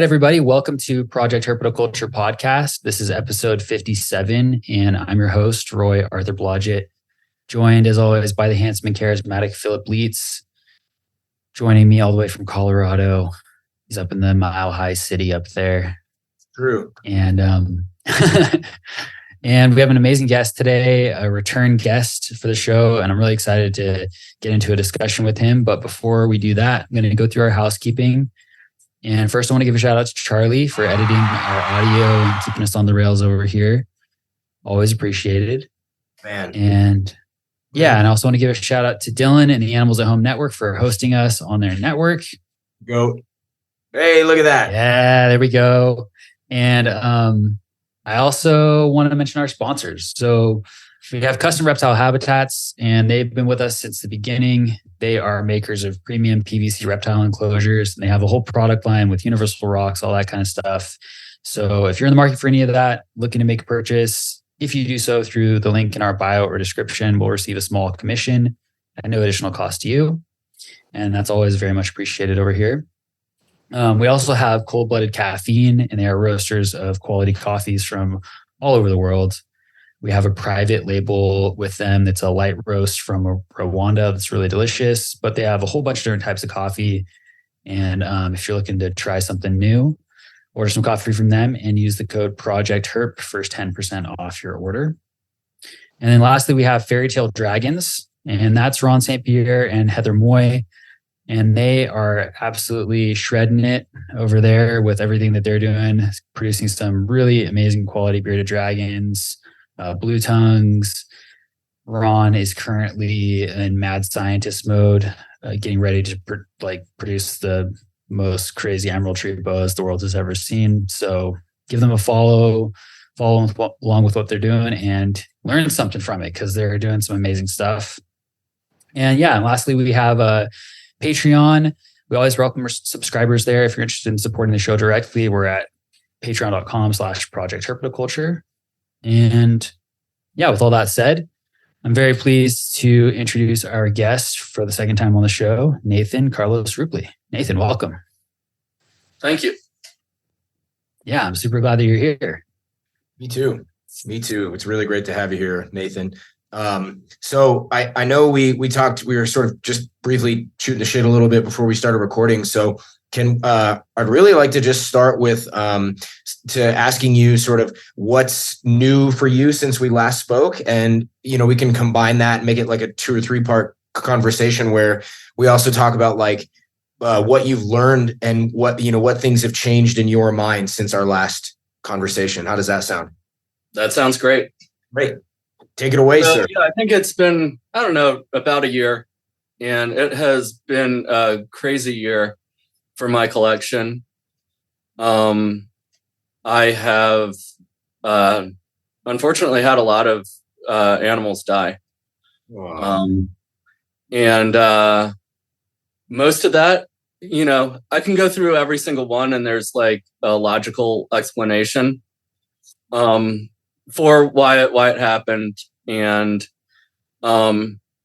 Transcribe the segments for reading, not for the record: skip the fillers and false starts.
everybody. Welcome to Project Herpetoculture podcast. This is episode 57, and I'm your host, Roy Arthur Blodgett, joined as always by the handsome and charismatic Philip Leitz, joining me all the way from Colorado. He's up in the Mile High City up there. True. And and we have an amazing guest today, a return guest for the show, and I'm really excited to get into a discussion with him. But before we do that, I'm going to go through our housekeeping. And first, I want to give a shout out to Charlie for editing our audio and keeping us on the rails over here. Always appreciated. Man. And yeah, and I also want to give a shout out to Dylan and the Animals at Home Network for hosting us on their network. Go. Hey, look at that. Yeah, there we go. And I also want to mention our sponsors. So we have Custom Reptile Habitats, and they've been with us since the beginning. They are makers of premium PVC reptile enclosures. And they have a whole product line with universal rocks, all that kind of stuff. So if you're in the market for any of that, looking to make a purchase, if you do so through the link in our bio or description, we'll receive a small commission at no additional cost to you. And that's always very much appreciated over here. We also have Cold-Blooded Caffeine, and they are roasters of quality coffees from all over the world. We have a private label with them that's a light roast from Rwanda that's really delicious, but they have a whole bunch of different types of coffee. And if you're looking to try something new, order some coffee from them and use the code PROJECTHERP for 10% off your order. And then lastly, we have Fairy Tale Dragons, and that's Ron St. Pierre and Heather Moy. And they are absolutely shredding it over there with everything that they're doing, producing some really amazing quality bearded dragons, blue tongues. Ron is currently in mad scientist mode, getting ready to produce the most crazy emerald tree boas the world has ever seen. So give them a follow along with what they're doing and learn something from it, because they're doing some amazing stuff. And yeah, and lastly, we have a Patreon. We always welcome subscribers there. If you're interested in supporting the show directly, we're at patreon.com/projectherpetoculture. And yeah, with all that said, I'm very pleased to introduce our guest for the second time on the show, Nathan Carlos Rupley. Nathan, welcome. Thank you. Yeah, I'm super glad that you're here. Me too. It's really great to have you here, Nathan. So I know we were sort of just briefly shooting the shit a little bit before we started recording. So I'd really like to just start with to asking you sort of what's new for you since we last spoke, and we can combine that and make it like a 2 or 3 part conversation where we also talk about like what you've learned and what things have changed in your mind since our last conversation. How does that sound? That sounds great. Great. Take it away, sir. Yeah, I think it's been, about a year, and it has been a crazy year for my collection. I have unfortunately had a lot of animals die. Wow. And most of that, I can go through every single one and there's like a logical explanation for why it happened. And a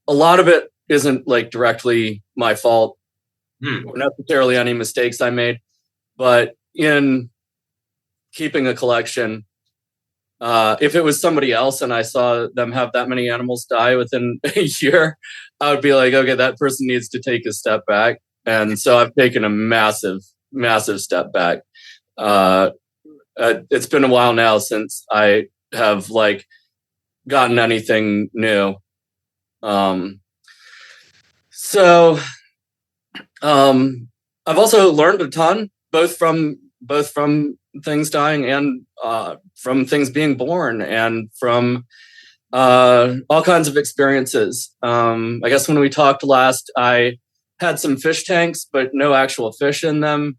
lot of it isn't like directly my fault or necessarily any mistakes I made, but in keeping a collection, if it was somebody else and I saw them have that many animals die within a year, I would be like, okay, that person needs to take a step back. And so I've taken a massive step back. It's been a while now since I have like gotten anything new. So I've also learned a ton, both from things dying and from things being born, and from all kinds of experiences. I guess when we talked last, I had some fish tanks, but no actual fish in them.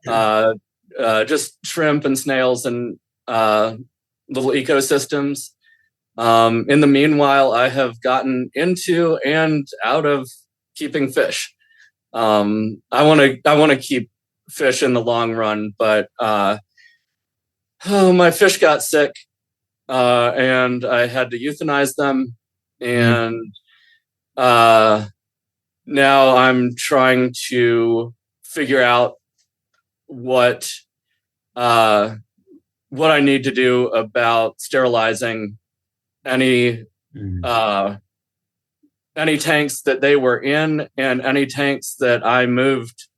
Just shrimp and snails and little ecosystems. In the meanwhile, I have gotten into and out of keeping fish. I want to keep fish in the long run, but my fish got sick, and I had to euthanize them, and now I'm trying to figure out what what I need to do about sterilizing any tanks that they were in and any tanks that I moved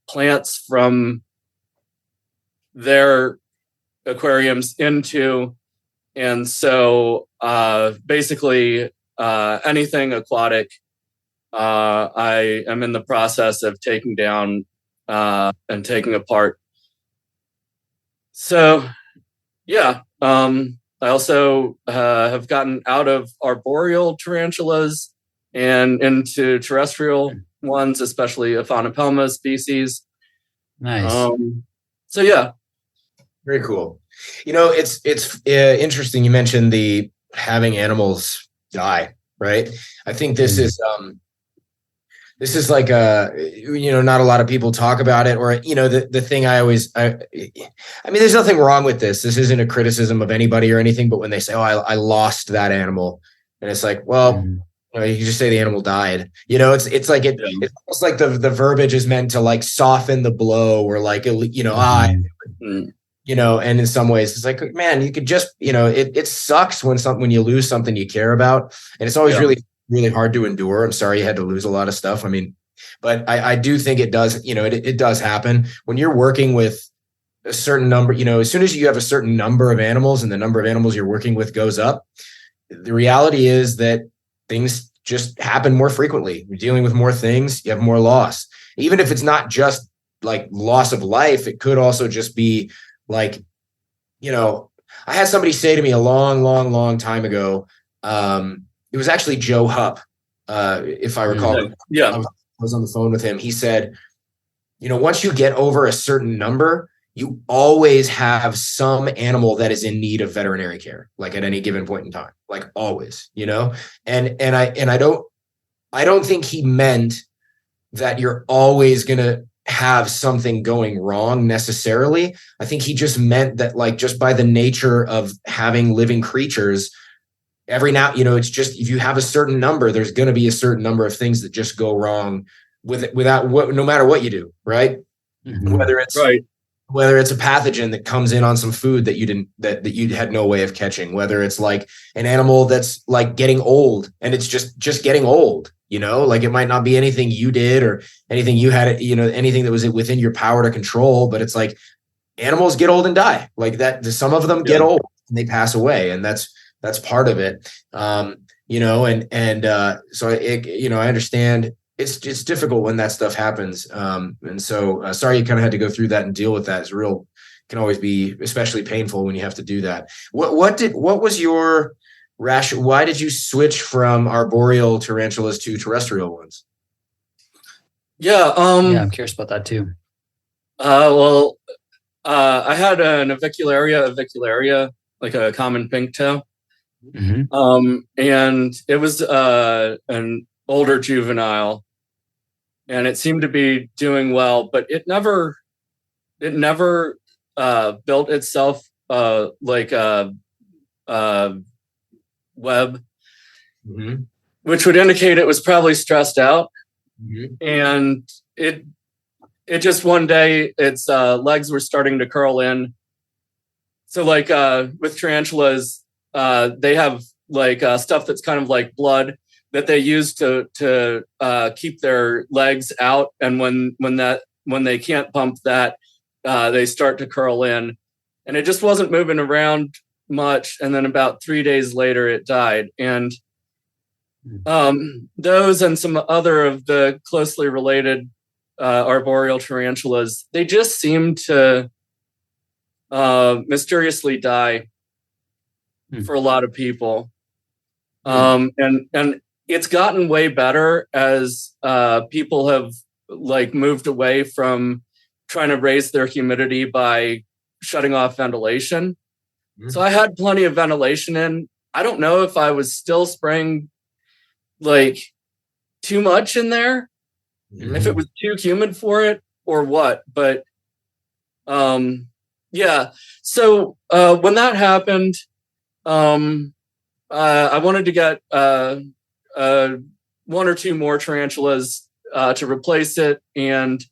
plants from their aquariums into. And so basically anything aquatic, I am in the process of taking down and taking apart. So, yeah. I also have gotten out of arboreal tarantulas and into terrestrial ones, especially Aphanopelma species. Nice. So, yeah. Very cool. It's interesting. You mentioned the having animals die, right? I think this is like not a lot of people talk about it, or the thing I mean, there's nothing wrong with this. This isn't a criticism of anybody or anything, but when they say, "Oh, I lost that animal," and it's like, well, you just say the animal died. It's like it's almost like the verbiage is meant to like soften the blow, or like and in some ways it's like, man, you could just it sucks when you lose something you care about, and it's always really, really hard to endure. I'm sorry you had to lose a lot of stuff. I mean, but I do think it does, it does happen when you're working with a certain number. As soon as you have a certain number of animals and the number of animals you're working with goes up, the reality is that things just happen more frequently. You're dealing with more things, you have more loss. Even if it's not just like loss of life, it could also just be like, I had somebody say to me a long, long, long time ago, it was actually Joe Hupp, if I recall. Yeah. I was on the phone with him. He said, once you get over a certain number, you always have some animal that is in need of veterinary care, like at any given point in time, like always, and I don't think he meant that you're always going to have something going wrong necessarily. I think he just meant that, like, just by the nature of having living creatures, every now, it's just, if you have a certain number, there's going to be a certain number of things that just go wrong no matter what you do, right? Mm-hmm. Whether it's a pathogen that comes in on some food that you had no way of catching, whether it's like an animal that's like getting old and it's just getting old, like it might not be anything you did or anything you had, anything that was within your power to control, but it's like animals get old and die like that. Some of them get old and they pass away, and that's part of it. So I understand it's difficult when that stuff happens. And so sorry you kind of had to go through that and deal with that. Can always be especially painful when you have to do that. What was your rationale? Why did you switch from arboreal tarantulas to terrestrial ones? Yeah. I'm curious about that too. I had an avicularia, like a common pink toe. Mm-hmm. And it was an older juvenile, and it seemed to be doing well, but it never built itself like a web, which would indicate it was probably stressed out. And it just one day its legs were starting to curl in. So like with tarantulas, they have like stuff that's kind of like blood that they use to keep their legs out, and when they can't pump that, they start to curl in, and it just wasn't moving around much. And then about 3 days later, it died. And those and some other of the closely related arboreal tarantulas, they just seem to mysteriously die for a lot of people. And it's gotten way better as people have like moved away from trying to raise their humidity by shutting off ventilation. So I had plenty of ventilation in. I don't know if I was still spraying like too much in there, if it was too humid for it or what, but yeah. So when that happened, I wanted to get 1 or 2 more tarantulas to replace it. And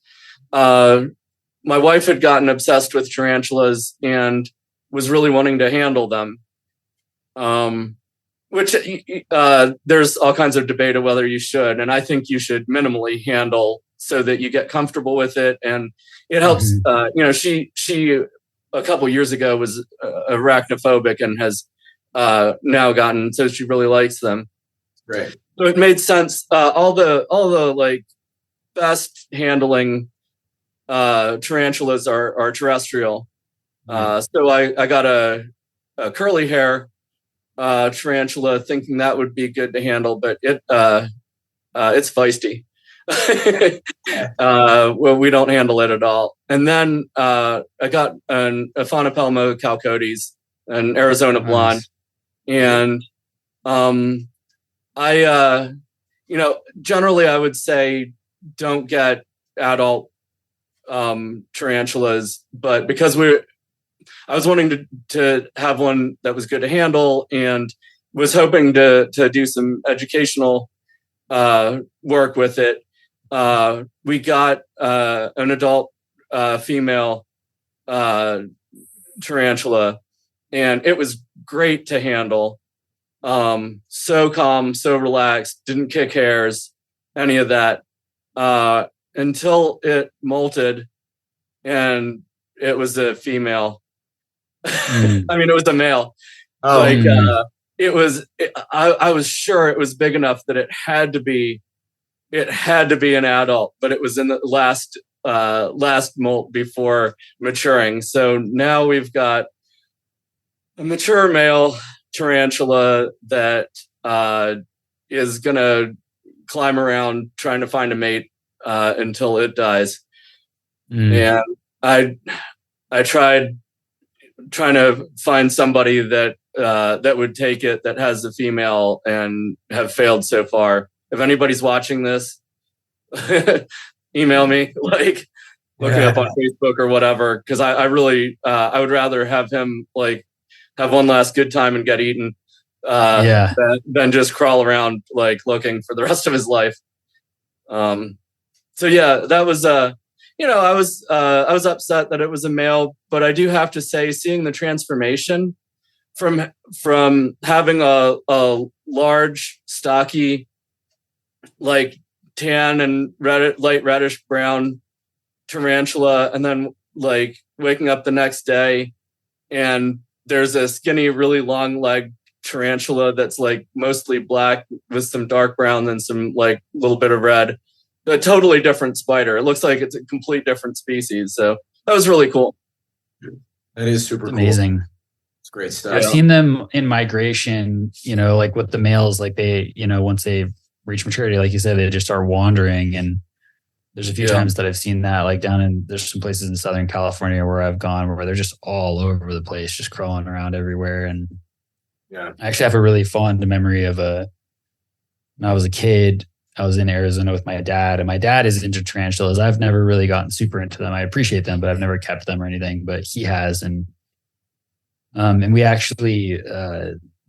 my wife had gotten obsessed with tarantulas and was really wanting to handle them. Which there's all kinds of debate of whether you should, and I think you should minimally handle so that you get comfortable with it, and it helps. She a couple years ago was arachnophobic and has now gotten, so she really likes them. Right. So it made sense. All the like best handling tarantulas are terrestrial. So I got a curly hair tarantula, thinking that would be good to handle, but it's feisty. Well, we don't handle it at all. And then I got a Faunopelma calcotes, an Arizona blonde, and I generally I would say don't get adult tarantulas, but because I was wanting to have one that was good to handle and was hoping to do some educational work with it. We got an adult female tarantula, and it was great to handle. So calm, so relaxed, didn't kick hairs, any of that, until it molted and it was a female. I mean, it was a male. It was. I was sure it was big enough that it had to be an adult, but it was in the last molt before maturing. So now we've got a mature male tarantula that is gonna climb around trying to find a mate until it dies. And I tried trying to find somebody that would take it, that has a female, and have failed so far. If anybody's watching this, email me, like look me up on Facebook or whatever, because I really I would rather have him like have one last good time and get eaten than just crawl around like looking for the rest of his life. So yeah, that was I was upset that it was a male, but I do have to say, seeing the transformation from having a large, stocky, like tan and light reddish brown tarantula, and then like waking up the next day and there's a skinny, really long legged tarantula that's like mostly black with some dark brown and some like little bit of red. A totally different spider. It looks like it's a complete different species. So that was really cool. That is super amazing. Cool. It's great stuff. I've seen them in migration, like with the males, like they, once they reach maturity, like you said, they just start wandering. And there's a few times that I've seen that, like there's some places in Southern California where I've gone where they're just all over the place, just crawling around everywhere. And I actually have a really fond memory of when I was a kid, I was in Arizona with my dad, and my dad is into tarantulas. I've never really gotten super into them. I appreciate them, but I've never kept them or anything, but he has. And we actually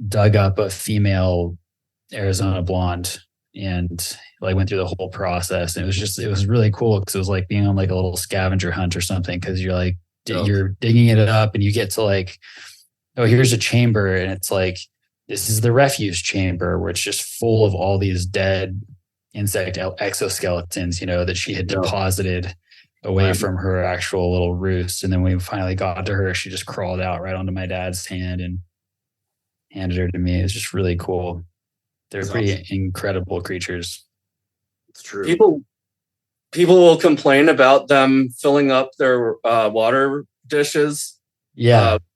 dug up a female Arizona blonde and like went through the whole process. And it was really cool because it was like being on like a little scavenger hunt or something. Cause you're like, you're digging it up and you get to like, oh, here's a chamber. And it's like, this is the refuse chamber where it's just full of all these dead insect exoskeletons, that she had deposited away from her actual little roost. And then we finally got to her, she just crawled out right onto my dad's hand and handed her to me. It's just really cool. They're pretty incredible creatures. It's true. People will complain about them filling up their water dishes.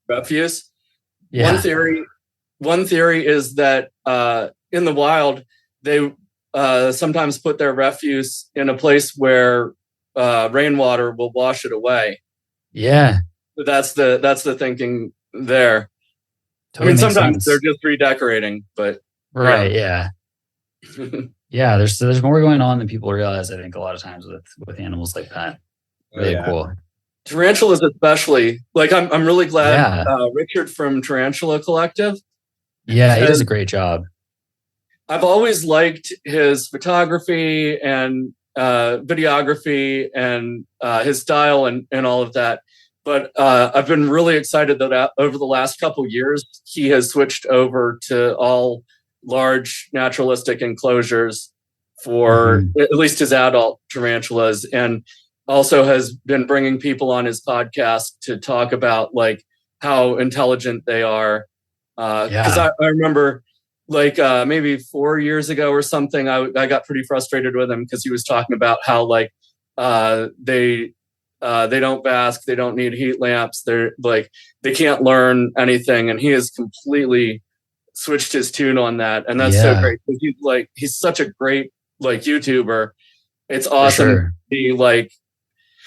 Refuse. One theory is that in the wild, they sometimes put their refuse in a place where rainwater will wash it away. Yeah. So that's the thinking there. Totally sometimes they're just redecorating, but right. Yeah. Yeah. There's more going on than people realize, I think, a lot of times with animals like that. Really cool. Tarantulas especially. Like I'm really glad Richard from Tarantula Collective. Yeah, he does a great job. I've always liked his photography and videography and his style and all of that. But I've been really excited that over the last couple years, he has switched over to all large naturalistic enclosures for at least his adult tarantulas, and also has been bringing people on his podcast to talk about like how intelligent they are. Because I remember like maybe 4 years ago or something, I got pretty frustrated with him because he was talking about how like they don't bask, they don't need heat lamps, they're like they can't learn anything, and he has completely switched his tune on that, and that's so great. He's such a great like YouTuber. It's awesome to be like,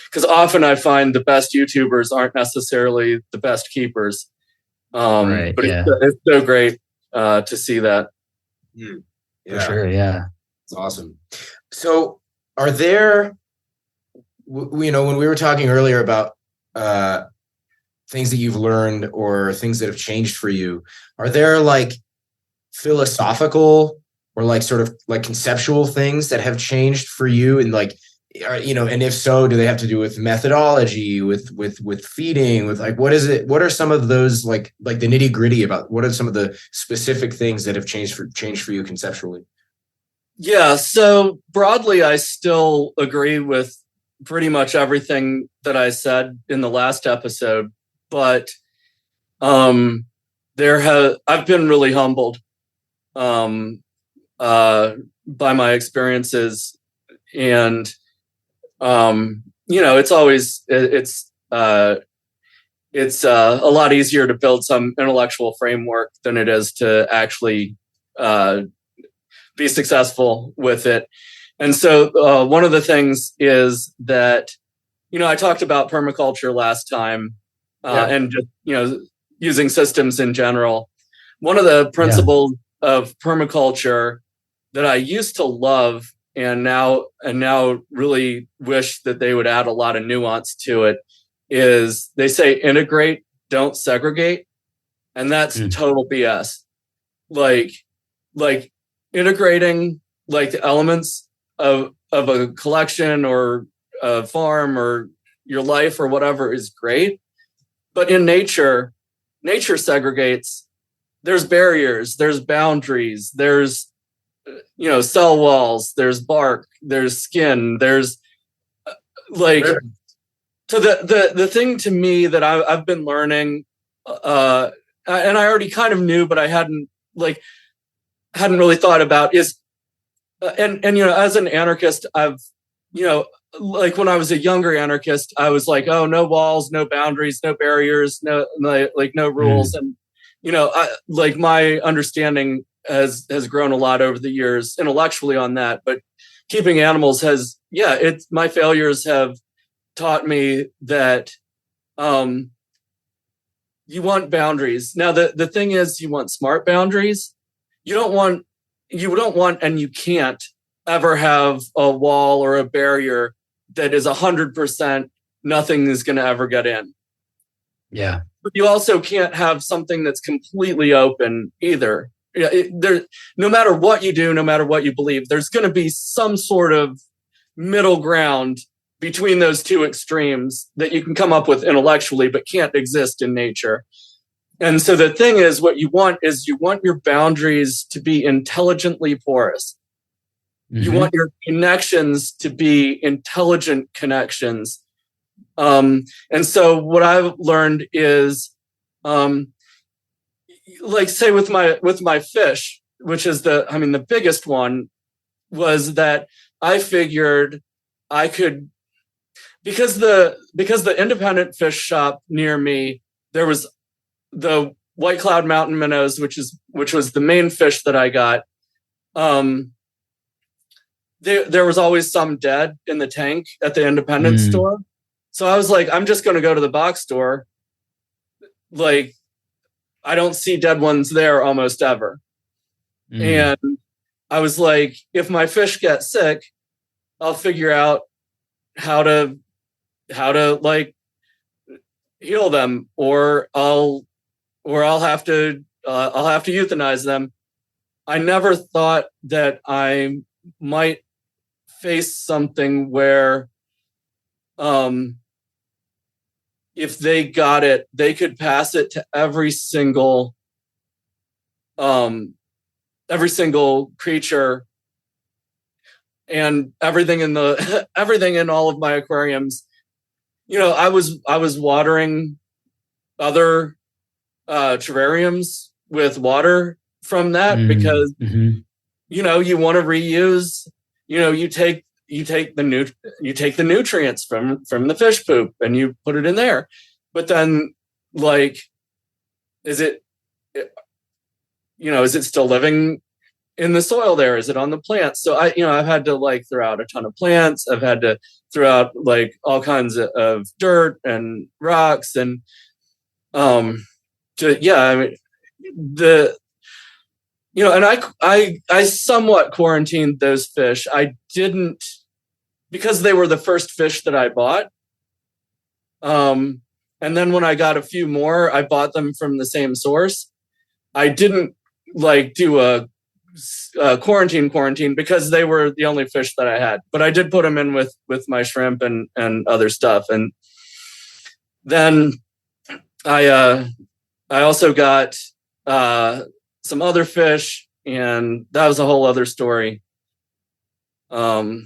because often I find the best YouTubers aren't necessarily the best keepers. But it's so great to see that. Yeah. For sure, yeah. It's awesome. So are there, you know, when we were talking earlier about things that you've learned or things that have changed for you, are there like philosophical or like sort of like conceptual things that have changed for you? And like, you know, and if so, do they have to do with methodology, with feeding, with like, what is it? What are some of those like the nitty gritty about what are some of the specific things that have changed for you conceptually? Yeah. So broadly, I still agree with pretty much everything that I said in the last episode, but I've been really humbled by my experiences, and you know, it's a lot easier to build some intellectual framework than it is to actually be successful with it. And so one of the things is that, you know, I talked about permaculture last time, and just, you know, using systems in general. One of the principles of permaculture that I used to love and now really wish that they would add a lot of nuance to it is they say integrate, don't segregate. And that's total BS. Like integrating like the elements of a collection or a farm or your life or whatever is great. But in nature segregates. There's barriers, there's boundaries, there's, you know, cell walls, there's bark, there's skin, there's like, so the thing to me that I've been learning, and I already kind of knew, but I hadn't really thought about is, and you know, as an anarchist, I've, you know, like when I was a younger anarchist, I was like, oh, no walls, no boundaries, no barriers, no rules. And, you know, like my understanding has grown a lot over the years intellectually on that, but keeping animals my failures have taught me that you want boundaries. Now, the thing is, you want smart boundaries. You don't want, and you can't ever have a wall or a barrier that is 100% nothing is going to ever get in. Yeah. But you also can't have something that's completely open either. No matter what you do, no matter what you believe, there's going to be some sort of middle ground between those two extremes that you can come up with intellectually, but can't exist in nature. And so the thing is, what you want your boundaries to be intelligently porous. You want your connections to be intelligent connections. And so what I've learned is, like say with my fish, which is the biggest one, was that I figured I could, because the independent fish shop near me, there was the white cloud mountain minnows, which was the main fish that I got. There was always some dead in the tank at the independent store. So I was like, I'm just going to go to the box store. Like, I don't see dead ones there almost ever. And I was like, if my fish get sick, I'll figure out how to like heal them, or I'll have to euthanize them. I never thought that I might face something where if they got it, they could pass it to every single creature, and everything in the everything in all of my aquariums. I was watering other terrariums with water from that because you want to reuse. You take the nutrients from the fish poop and you put it in there, but then is it still living in the soil there? Is it on the plants? So I've had to throw out a ton of plants. I've had to throw out all kinds of dirt and rocks and and I somewhat quarantined those fish. I didn't, because they were the first fish that I bought. And then when I got a few more, I bought them from the same source. I didn't do a quarantine because they were the only fish that I had, but I did put them in with my shrimp and other stuff. And then I also got some other fish, and that was a whole other story. I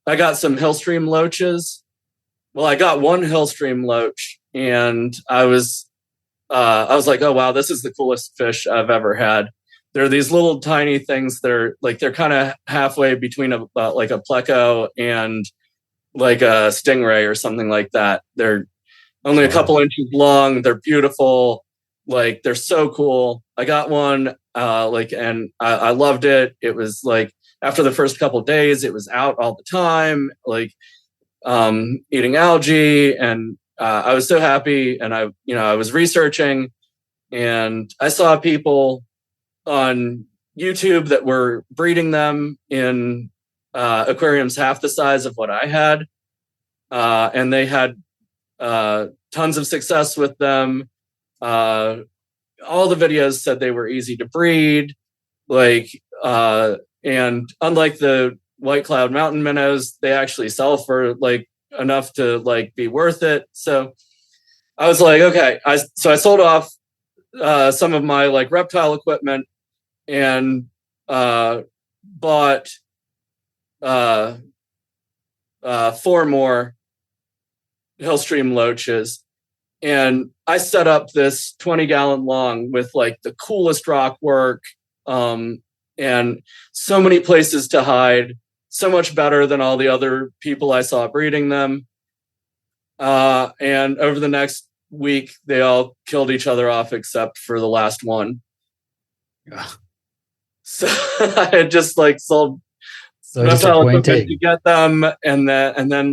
got some hillstream loaches. Well, I got one hillstream loach, and I was like, oh wow, this is the coolest fish I've ever had. They're these little tiny things. They're kind of halfway between a pleco and a stingray or something like that. They're only a couple inches long. They're beautiful. They're so cool. I got one, and I loved it. It was after the first couple of days, it was out all the time, eating algae, and I was so happy. And I was researching, and I saw people on YouTube that were breeding them in aquariums half the size of what I had, and they had tons of success with them. All the videos said they were easy to breed, and unlike the white cloud mountain minnows, they actually sell for enough to be worth it. So I was like, okay. So I sold off some of my reptile equipment and bought 4 more hillstream loaches. And I set up this 20-gallon long with the coolest rock work, and so many places to hide, so much better than all the other people I saw breeding them. And over the next week, they all killed each other off except for the last one. Ugh. So I had just sold reptile equipment to get them, and then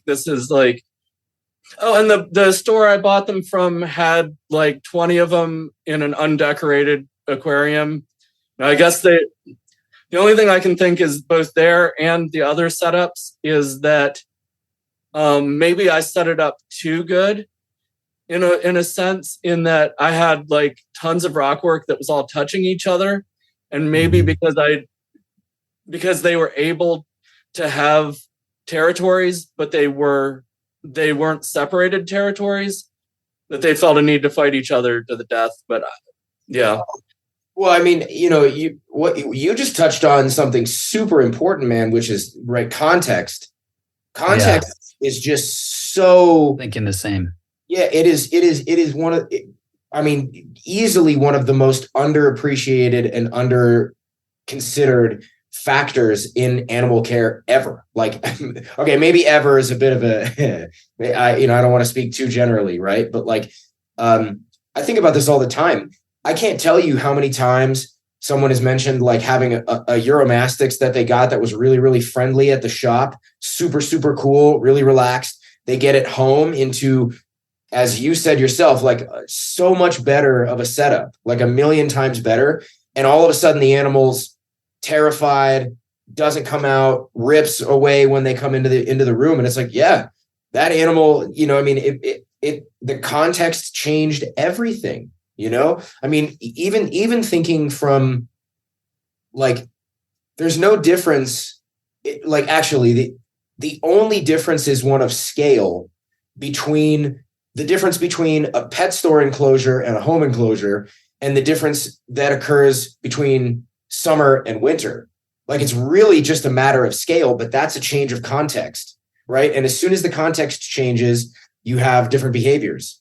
this is oh, and the store I bought them from had 20 of them in an undecorated aquarium. Now, I guess the only thing I can think is both there and the other setups is that maybe I set it up too good in a sense, in that I had tons of rock work that was all touching each other. And maybe because they were able to have territories, but they weren't separated territories, that they felt a need to fight each other to the death. But yeah. Well, I mean, you just touched on something super important, man, which is context. Context is just so thinking the same. Yeah, it is one of, easily one of the most underappreciated and under considered factors in animal care ever. Okay, maybe ever is a bit of a, I don't want to speak too generally, right? But I think about this all the time. I can't tell you how many times someone has mentioned having a Euromastix that they got that was really, really friendly at the shop, super, super cool, really relaxed. They get it home into, as you said yourself, so much better of a setup, 1,000,000 times better. And all of a sudden the animal's terrified, doesn't come out, rips away when they come into the room. And it's that animal, the context changed everything, even thinking from there's no difference. The only difference is one of scale between the difference between a pet store enclosure and a home enclosure, and the difference that occurs between summer and winter. Like, it's really just a matter of scale, but that's a change of context, right? And as soon as the context changes, you have different behaviors,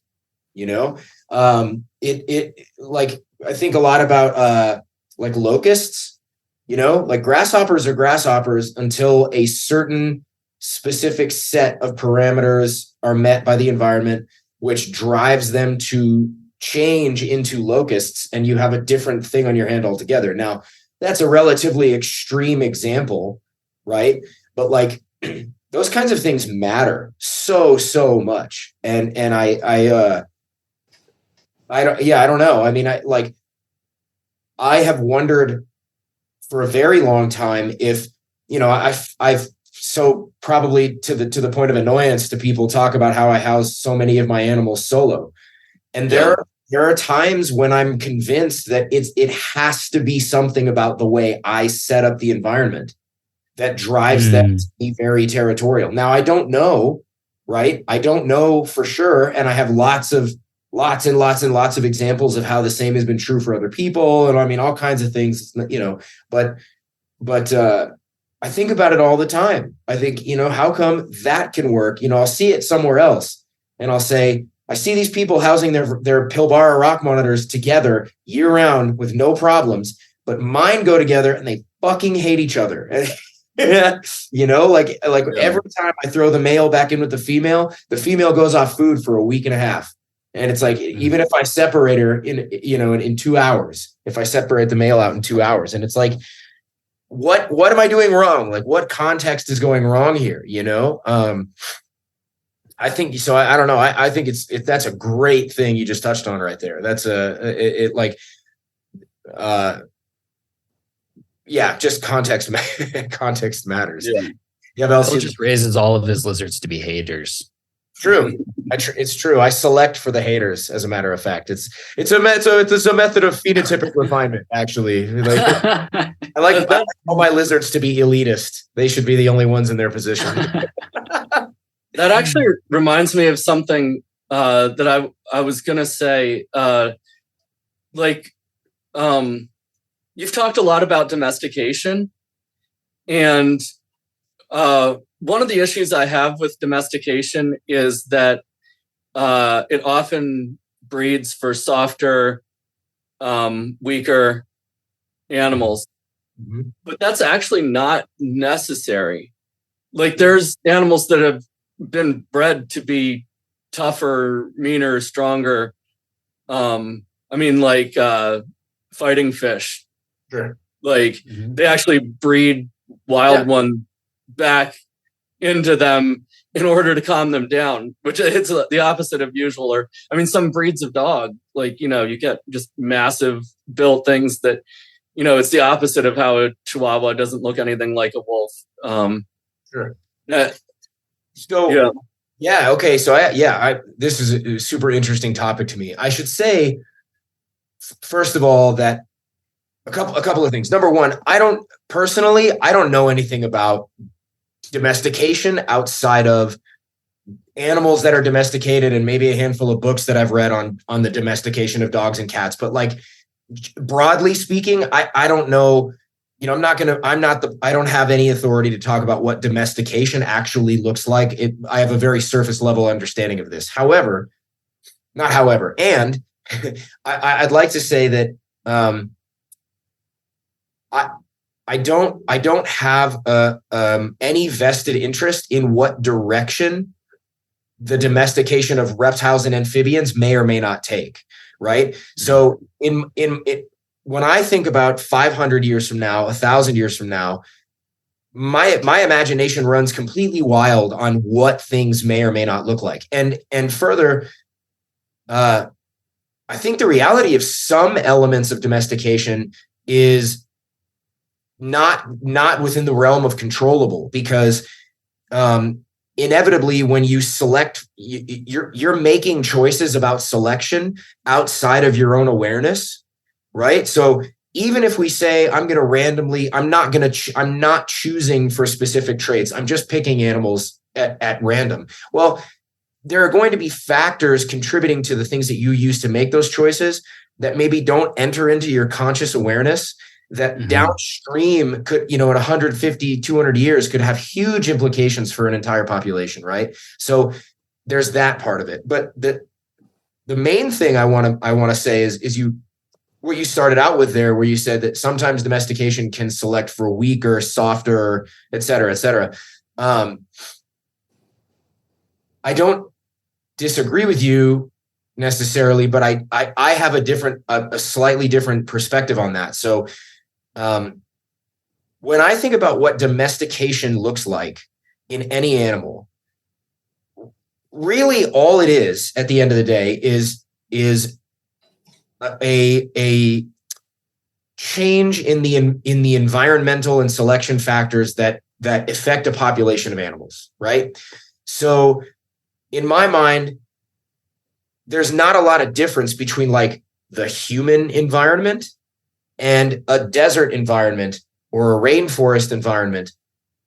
you know? I think a lot about like locusts, you know, like grasshoppers are grasshoppers until a certain specific set of parameters are met by the environment, which drives them to change into locusts, and you have a different thing on your hand altogether. Now, that's a relatively extreme example, right? But like those kinds of things matter so much. And I don't know. I mean, I have wondered for a very long time if, you know, I've so probably to the point of annoyance to people talk about how I house so many of my animals solo. And there are times when I'm convinced that it has to be something about the way I set up the environment that drives them to be very territorial. Now, I don't know, right? I don't know for sure. And I have lots and lots of examples of how the same has been true for other people. And I mean, all kinds of things, you know, but I think about it all the time. I think, you know, how come that can work? You know, I'll see it somewhere else and I'll say, I see these people housing their Pilbara rock monitors together year round with no problems, but mine go together and they fucking hate each other. You know, every time I throw the male back in with the female goes off food for a week and a half. And it's like, even if I separate her in 2 hours, if I separate the male out in 2 hours, and it's like, what am I doing wrong? Like, what context is going wrong here? You know? I think so. I don't know. I think that's a great thing you just touched on right there. That's just context. Context matters. Yeah, Bill just raises all of his lizards to be haters. True. It's true. I select for the haters. As a matter of fact, it's a method of phenotypic refinement. Actually, I like all my lizards to be elitist. They should be the only ones in their position. That actually reminds me of something that I was gonna say. You've talked a lot about domestication, and one of the issues I have with domestication is that it often breeds for softer, weaker animals. Mm-hmm. But that's actually not necessary. Like, there's animals that have been bred to be tougher, meaner, stronger. Fighting fish. Sure. They actually breed wild one back into them in order to calm them down, which it's the opposite of usual. Or, I mean, some breeds of dog, you get just massive built things that, it's the opposite of how a Chihuahua doesn't look anything like a wolf. Sure. Okay. So this is a super interesting topic to me. I should say, first of all, that a couple of things. Number one, I don't know anything about domestication outside of animals that are domesticated and maybe a handful of books that I've read on the domestication of dogs and cats. But broadly speaking, I don't know. I don't have any authority to talk about what domestication actually looks like. I have a very surface level understanding of this. And I'd like to say that I don't have any vested interest in what direction the domestication of reptiles and amphibians may or may not take. Right. So when I think about 500 years from now, 1,000 years from now, my imagination runs completely wild on what things may or may not look like. And further, I think the reality of some elements of domestication is not within the realm of controllable, because inevitably, when you select, you're making choices about selection outside of your own awareness. Right. So even if we say I'm not choosing for specific traits, I'm just picking animals at random. Well, there are going to be factors contributing to the things that you use to make those choices that maybe don't enter into your conscious awareness, that downstream could, in 150, 200 years could have huge implications for an entire population, right? So there's that part of it. But the main thing I want to say is what you started out with there, where you said that sometimes domestication can select for weaker, softer, et cetera, et cetera. I don't disagree with you necessarily, but I have a slightly different perspective on that. So when I think about what domestication looks like in any animal, really all it is at the end of the day is a change in the environmental and selection factors that affect a population of animals, right? So in my mind, there's not a lot of difference between like the human environment and a desert environment or a rainforest environment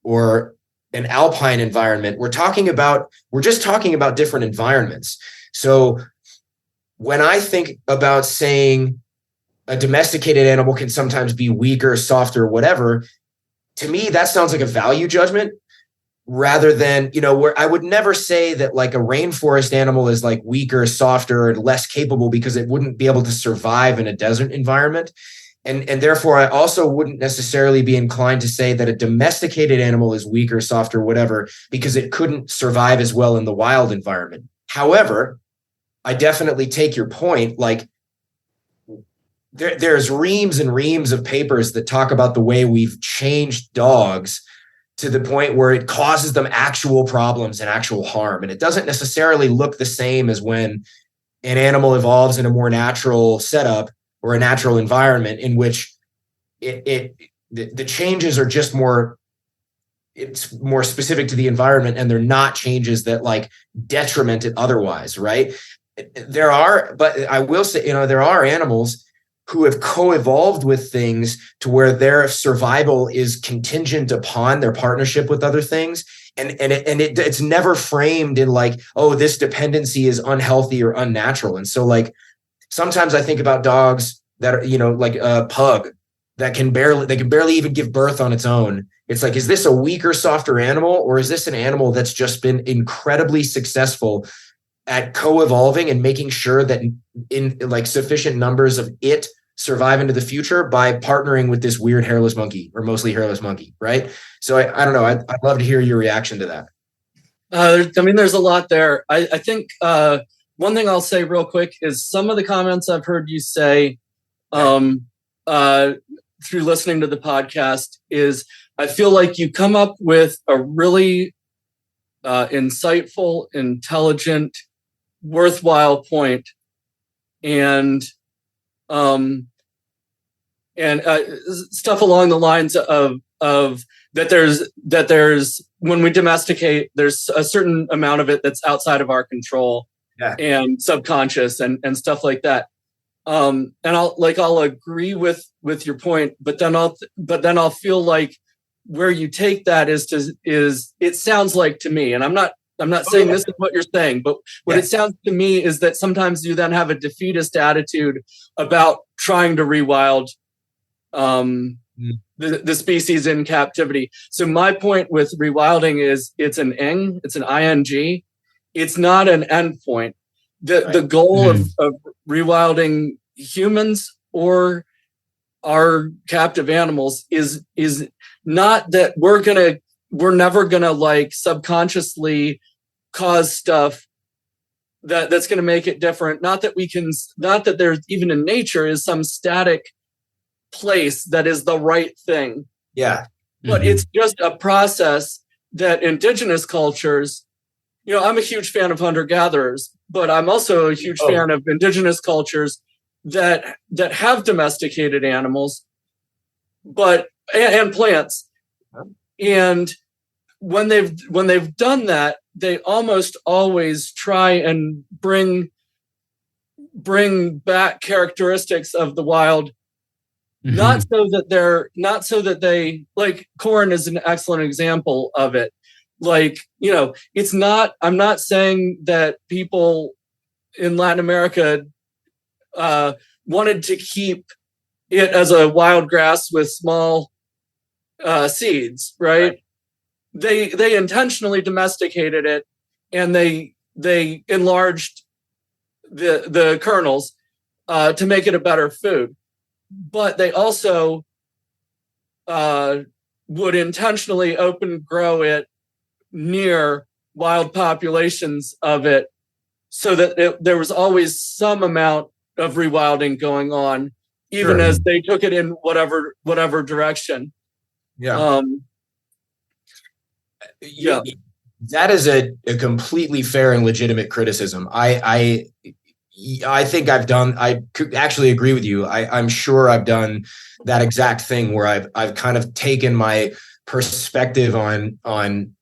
or an alpine environment. We're just talking about different environments. So when I think about saying a domesticated animal can sometimes be weaker, softer, whatever, to me, that sounds like a value judgment rather than, where I would never say that like a rainforest animal is like weaker, softer, and less capable because it wouldn't be able to survive in a desert environment. And therefore, I also wouldn't necessarily be inclined to say that a domesticated animal is weaker, softer, whatever, because it couldn't survive as well in the wild environment. However, I definitely take your point. Like there's reams and reams of papers that talk about the way we've changed dogs to the point where it causes them actual problems and actual harm. And it doesn't necessarily look the same as when an animal evolves in a more natural setup or a natural environment in which the changes are just it's more specific to the environment, and they're not changes that like detriment it otherwise, right? But I will say, there are animals who have co-evolved with things to where their survival is contingent upon their partnership with other things. And it's never framed in like, oh, this dependency is unhealthy or unnatural. And so like, sometimes I think about dogs that are, like a pug that can barely even give birth on its own. It's like, is this a weaker, softer animal, or is this an animal that's just been incredibly successful at co-evolving and making sure that in like sufficient numbers of it survive into the future by partnering with this weird hairless monkey or mostly hairless monkey, right? So I don't know. I'd love to hear your reaction to that. There's a lot there. I think one thing I'll say real quick is some of the comments I've heard you say through listening to the podcast is I feel like you come up with a really insightful, intelligent, worthwhile point, and stuff along the lines of that there's when we domesticate, there's a certain amount of it that's outside of our control, and subconscious and stuff like that. And I'll agree with your point, but then I'll feel like where you take that is it sounds like to me, and I'm not saying this is what you're saying, but what it sounds to me is that sometimes you then have a defeatist attitude about trying to rewild the species in captivity. So my point with rewilding is it's an ing, it's an ing. It's not an endpoint. The goal of rewilding humans or our captive animals is not that we're never gonna like subconsciously cause stuff that's gonna make it different. Not that there's even in nature is some static place that is the right thing. Yeah. But it's just a process that indigenous cultures, I'm a huge fan of hunter-gatherers, but I'm also a huge fan of indigenous cultures that have domesticated animals, and plants. And when they've done that, they almost always try and bring back characteristics of the wild not so that they, like, corn is an excellent example of it. Like, I'm not saying that people in Latin America wanted to keep it as a wild grass with small seeds, right? They intentionally domesticated it, and they enlarged the kernels to make it a better food. But they also would intentionally open grow it near wild populations of it, so that there was always some amount of rewilding going on, even as they took it in whatever direction. Yeah. That is a completely fair and legitimate criticism. I think I could actually agree with you. I'm sure I've done that exact thing where I've kind of taken my perspective on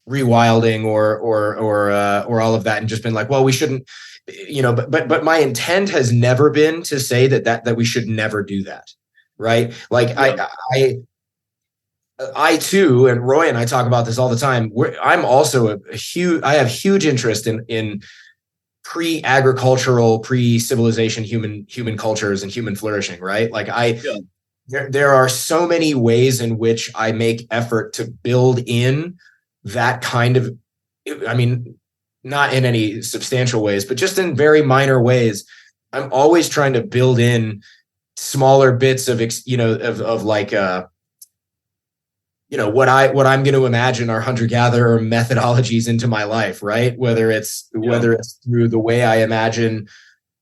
rewilding or all of that and just been like, well, we shouldn't, but my intent has never been to say that we should never do that. Right. Like I too, and Roy and I talk about this all the time. I'm also I have huge interest in pre-agricultural, pre-civilization human cultures and human flourishing, right? Like there are so many ways in which I make effort to build in that kind of, I mean, not in any substantial ways, but just in very minor ways. I'm always trying to build in smaller bits of like, what I'm going to imagine are hunter-gatherer methodologies into my life, right? Whether it's through the way I imagine,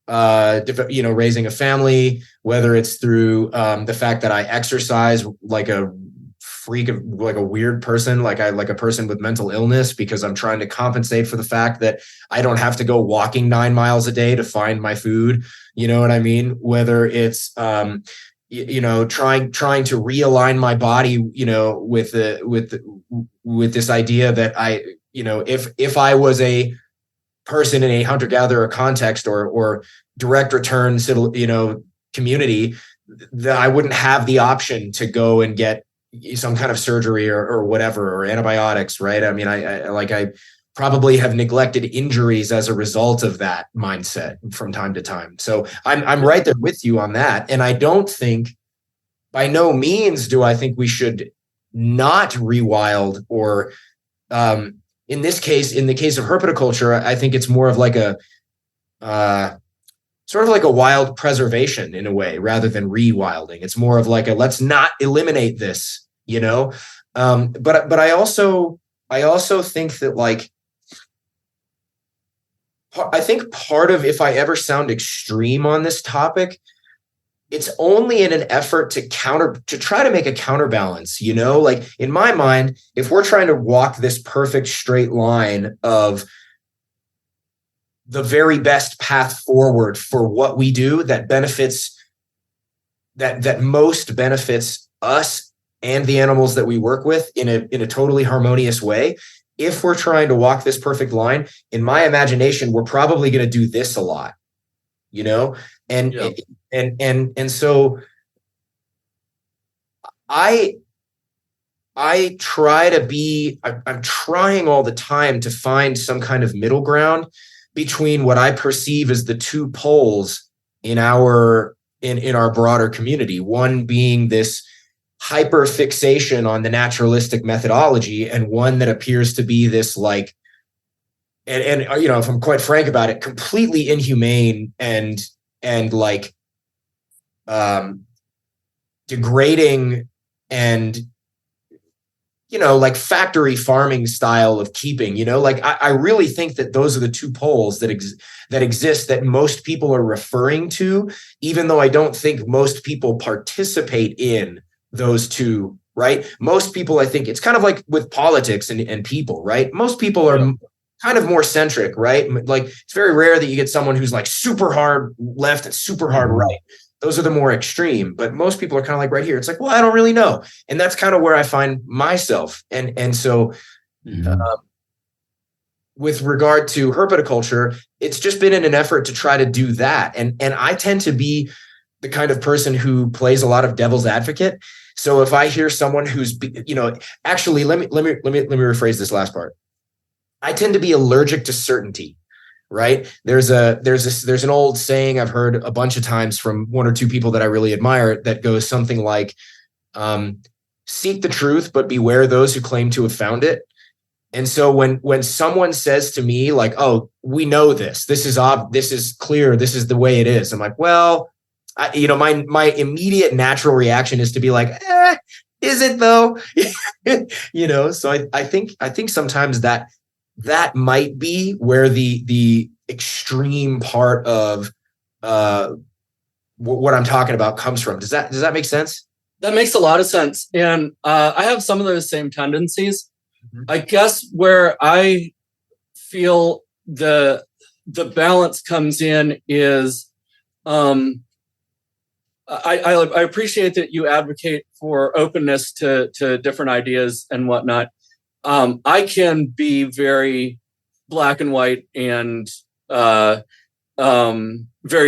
raising a family, whether it's through the fact that I exercise like a freak of like a weird person, like a person with mental illness, because I'm trying to compensate for the fact that I don't have to go walking 9 miles a day to find my food. You know what I mean? Whether it's, trying to realign my body, with this idea that if I was a person in a hunter-gatherer context or direct return, community, that I wouldn't have the option to go and get some kind of surgery or whatever, or antibiotics, right? I mean, I probably have neglected injuries as a result of that mindset from time to time. So I'm right there with you on that. And I don't think, by no means do I think we should not rewild, or in this case, in the case of herpetoculture, I think it's more of like a sort of like a wild preservation in a way, rather than rewilding. It's more of like let's not eliminate this, but I also think that, like, I think part of, if I ever sound extreme on this topic, it's only in an effort to try to make a counterbalance, like in my mind, if we're trying to walk this perfect straight line of the very best path forward for what we do that benefits, that most benefits us and the animals that we work with in a totally harmonious way. If we're trying to walk this perfect line, in my imagination, we're probably going to do this a lot, and so I try to be, I'm trying all the time to find some kind of middle ground between what I perceive as the two poles in our broader community. One being this hyper fixation on the naturalistic methodology, and one that appears to be this, like, and if I'm quite frank about it, completely inhumane and like degrading and like factory farming style of keeping. Like I really think that those are the two poles that exist that most people are referring to, even though I don't think most people participate in those two, right? Most people, I think it's kind of like with politics and people, right? Most people are kind of more centric, right? Like it's very rare that you get someone who's like super hard left and super hard right. Those are the more extreme, but most people are kind of like right here. It's like, well, I don't really know. And that's kind of where I find myself. And so with regard to herpetoculture, it's just been in an effort to try to do that. And I tend to be the kind of person who plays a lot of devil's advocate. So if I hear someone who's, actually, let me rephrase this last part. I tend to be allergic to certainty, right? There's an old saying I've heard a bunch of times from one or two people that I really admire that goes something like, seek the truth, but beware those who claim to have found it. And so when someone says to me like, oh, we know this is clear, this is the way it is, I'm like, well, my immediate natural reaction is to be like, is it though? So I think sometimes that might be where the extreme part of what I'm talking about comes from. Does that make sense? That makes a lot of sense. And I have some of those same tendencies. Mm-hmm. I guess where I feel the balance comes in is I appreciate that you advocate for openness to different ideas and whatnot. I can be very black and white and very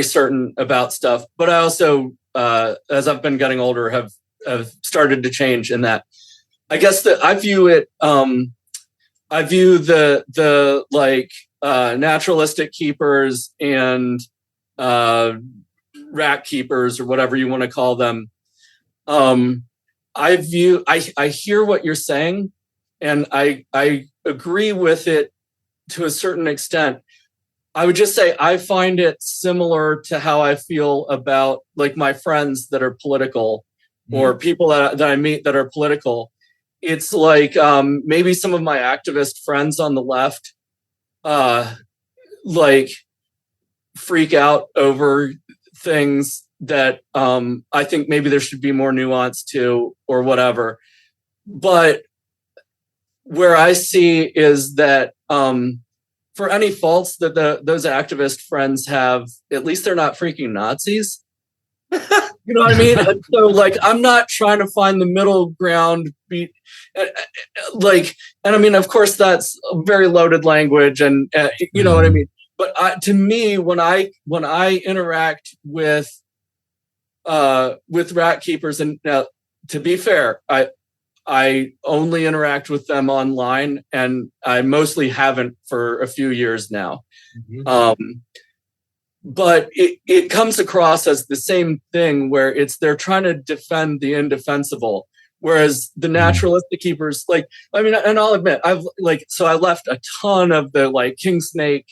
certain about stuff, but I also, as I've been getting older, have started to change in that. I guess that I view it. I view the naturalistic keepers and rat keepers, or whatever you want to call them. I hear what you're saying, and I agree with it to a certain extent. I would just say I find it similar to how I feel about like my friends that are political, or people that I meet that are political. It's like maybe some of my activist friends on the left like freak out over things that I think maybe there should be more nuance to, or whatever. But where I see is that for any faults that those activist friends have, at least they're not freaking Nazis. You know what I mean? And so, like, I'm not trying to find the middle ground. And I mean, of course, that's a very loaded language, and you know what I mean. But to me, when I interact with rat keepers, and to be fair, I only interact with them online, and I mostly haven't for a few years now. Mm-hmm. But it comes across as the same thing, where they're trying to defend the indefensible, whereas the naturalistic keepers, and I'll admit, I left a ton of the king snake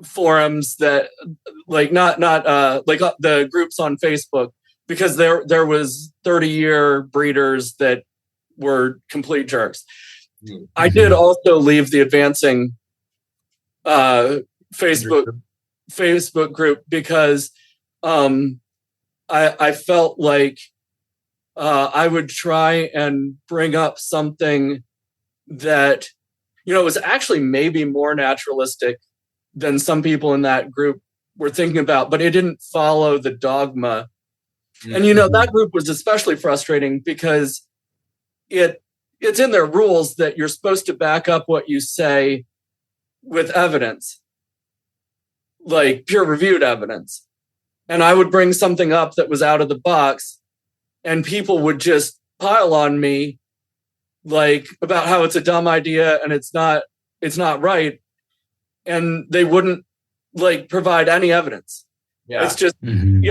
forums that not the groups on Facebook, because there was 30-year breeders that were complete jerks. Mm-hmm. I did also leave the advancing Facebook group because I felt like I would try and bring up something that was actually maybe more naturalistic than some people in that group were thinking about, but it didn't follow the dogma. Mm-hmm. And that group was especially frustrating because it's in their rules that you're supposed to back up what you say with evidence, like peer-reviewed evidence. And I would bring something up that was out of the box, and people would just pile on me about how it's a dumb idea and it's not right. And they wouldn't provide any evidence. Yeah. It's just, and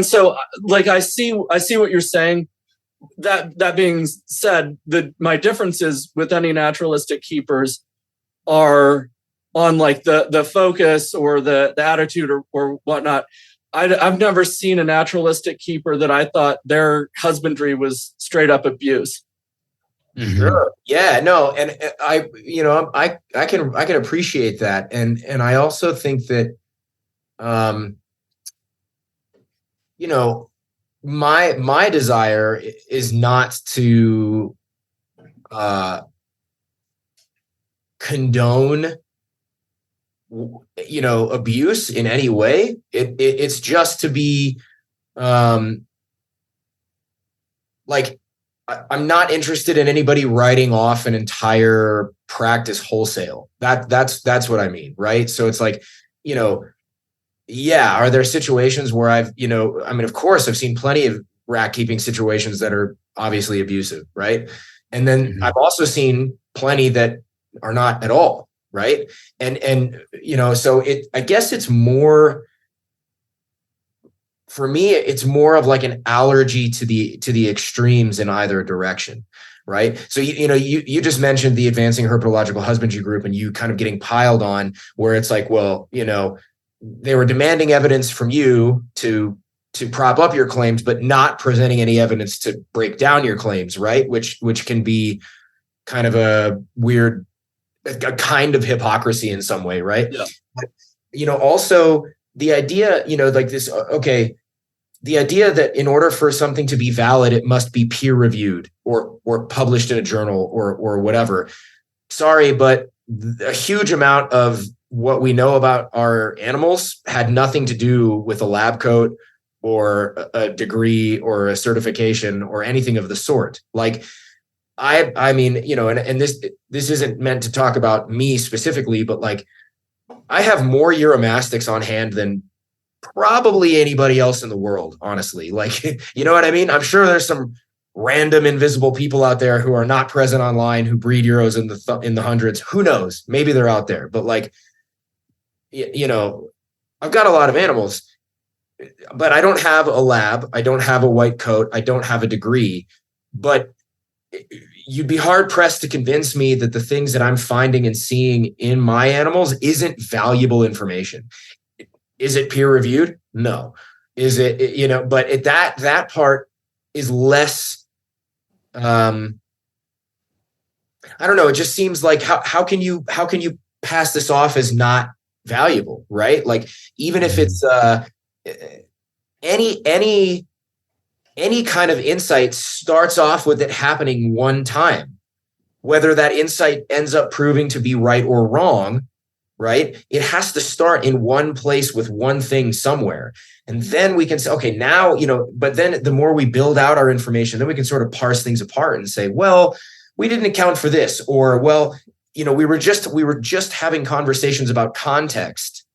so I see what you're saying. That being said, my differences with any naturalistic keepers are on the focus or the attitude or whatnot. I've never seen a naturalistic keeper that I thought their husbandry was straight up abuse. Mm-hmm. Sure. Yeah, no. And I can appreciate that. And I also think that, my desire is not to condone abuse in any way. It's just to be I'm not interested in anybody writing off an entire practice wholesale. That's what I mean, right? So it's yeah, are there situations where I mean, of course, I've seen plenty of rat keeping situations that are obviously abusive, right? And then I've also seen plenty that are not at all, right? And so I guess it's more, for me, it's more of like an allergy to the extremes in either direction, right? So you just mentioned the Advancing Herpetological Husbandry group, and you kind of getting piled on, where it's like, well, they were demanding evidence from you to prop up your claims, but not presenting any evidence to break down your claims, right? Which can be kind of a weird, a kind of hypocrisy in some way, right? Yeah. But, also the idea, like this, okay, the idea that in order for something to be valid, it must be peer reviewed or published in a journal or whatever. Sorry, but a huge amount of what we know about our animals had nothing to do with a lab coat or a degree or a certification or anything of the sort. Like, I mean, and this isn't meant to talk about me specifically, but like, I have more uromastics on hand than probably anybody else in the world, honestly. Like, you know what I mean? I'm sure there's some random invisible people out there who are not present online who breed euros in the hundreds. Who knows? Maybe they're out there, but like, I've got a lot of animals, but I don't have a lab. I don't have a white coat. I don't have a degree, but you'd be hard pressed to convince me that the things that I'm finding and seeing in my animals isn't valuable information. Is it peer reviewed? No. Is it, but that part is less, I don't know. It just seems like how can you pass this off as not valuable, right? Like, even if it's any kind of insight starts off with it happening one time, whether that insight ends up proving to be right or wrong, right? It has to start in one place with one thing somewhere. And then we can say, okay, now, but then the more we build out our information, then we can sort of parse things apart and say, well, we didn't account for this, or, well, we were just having conversations about context,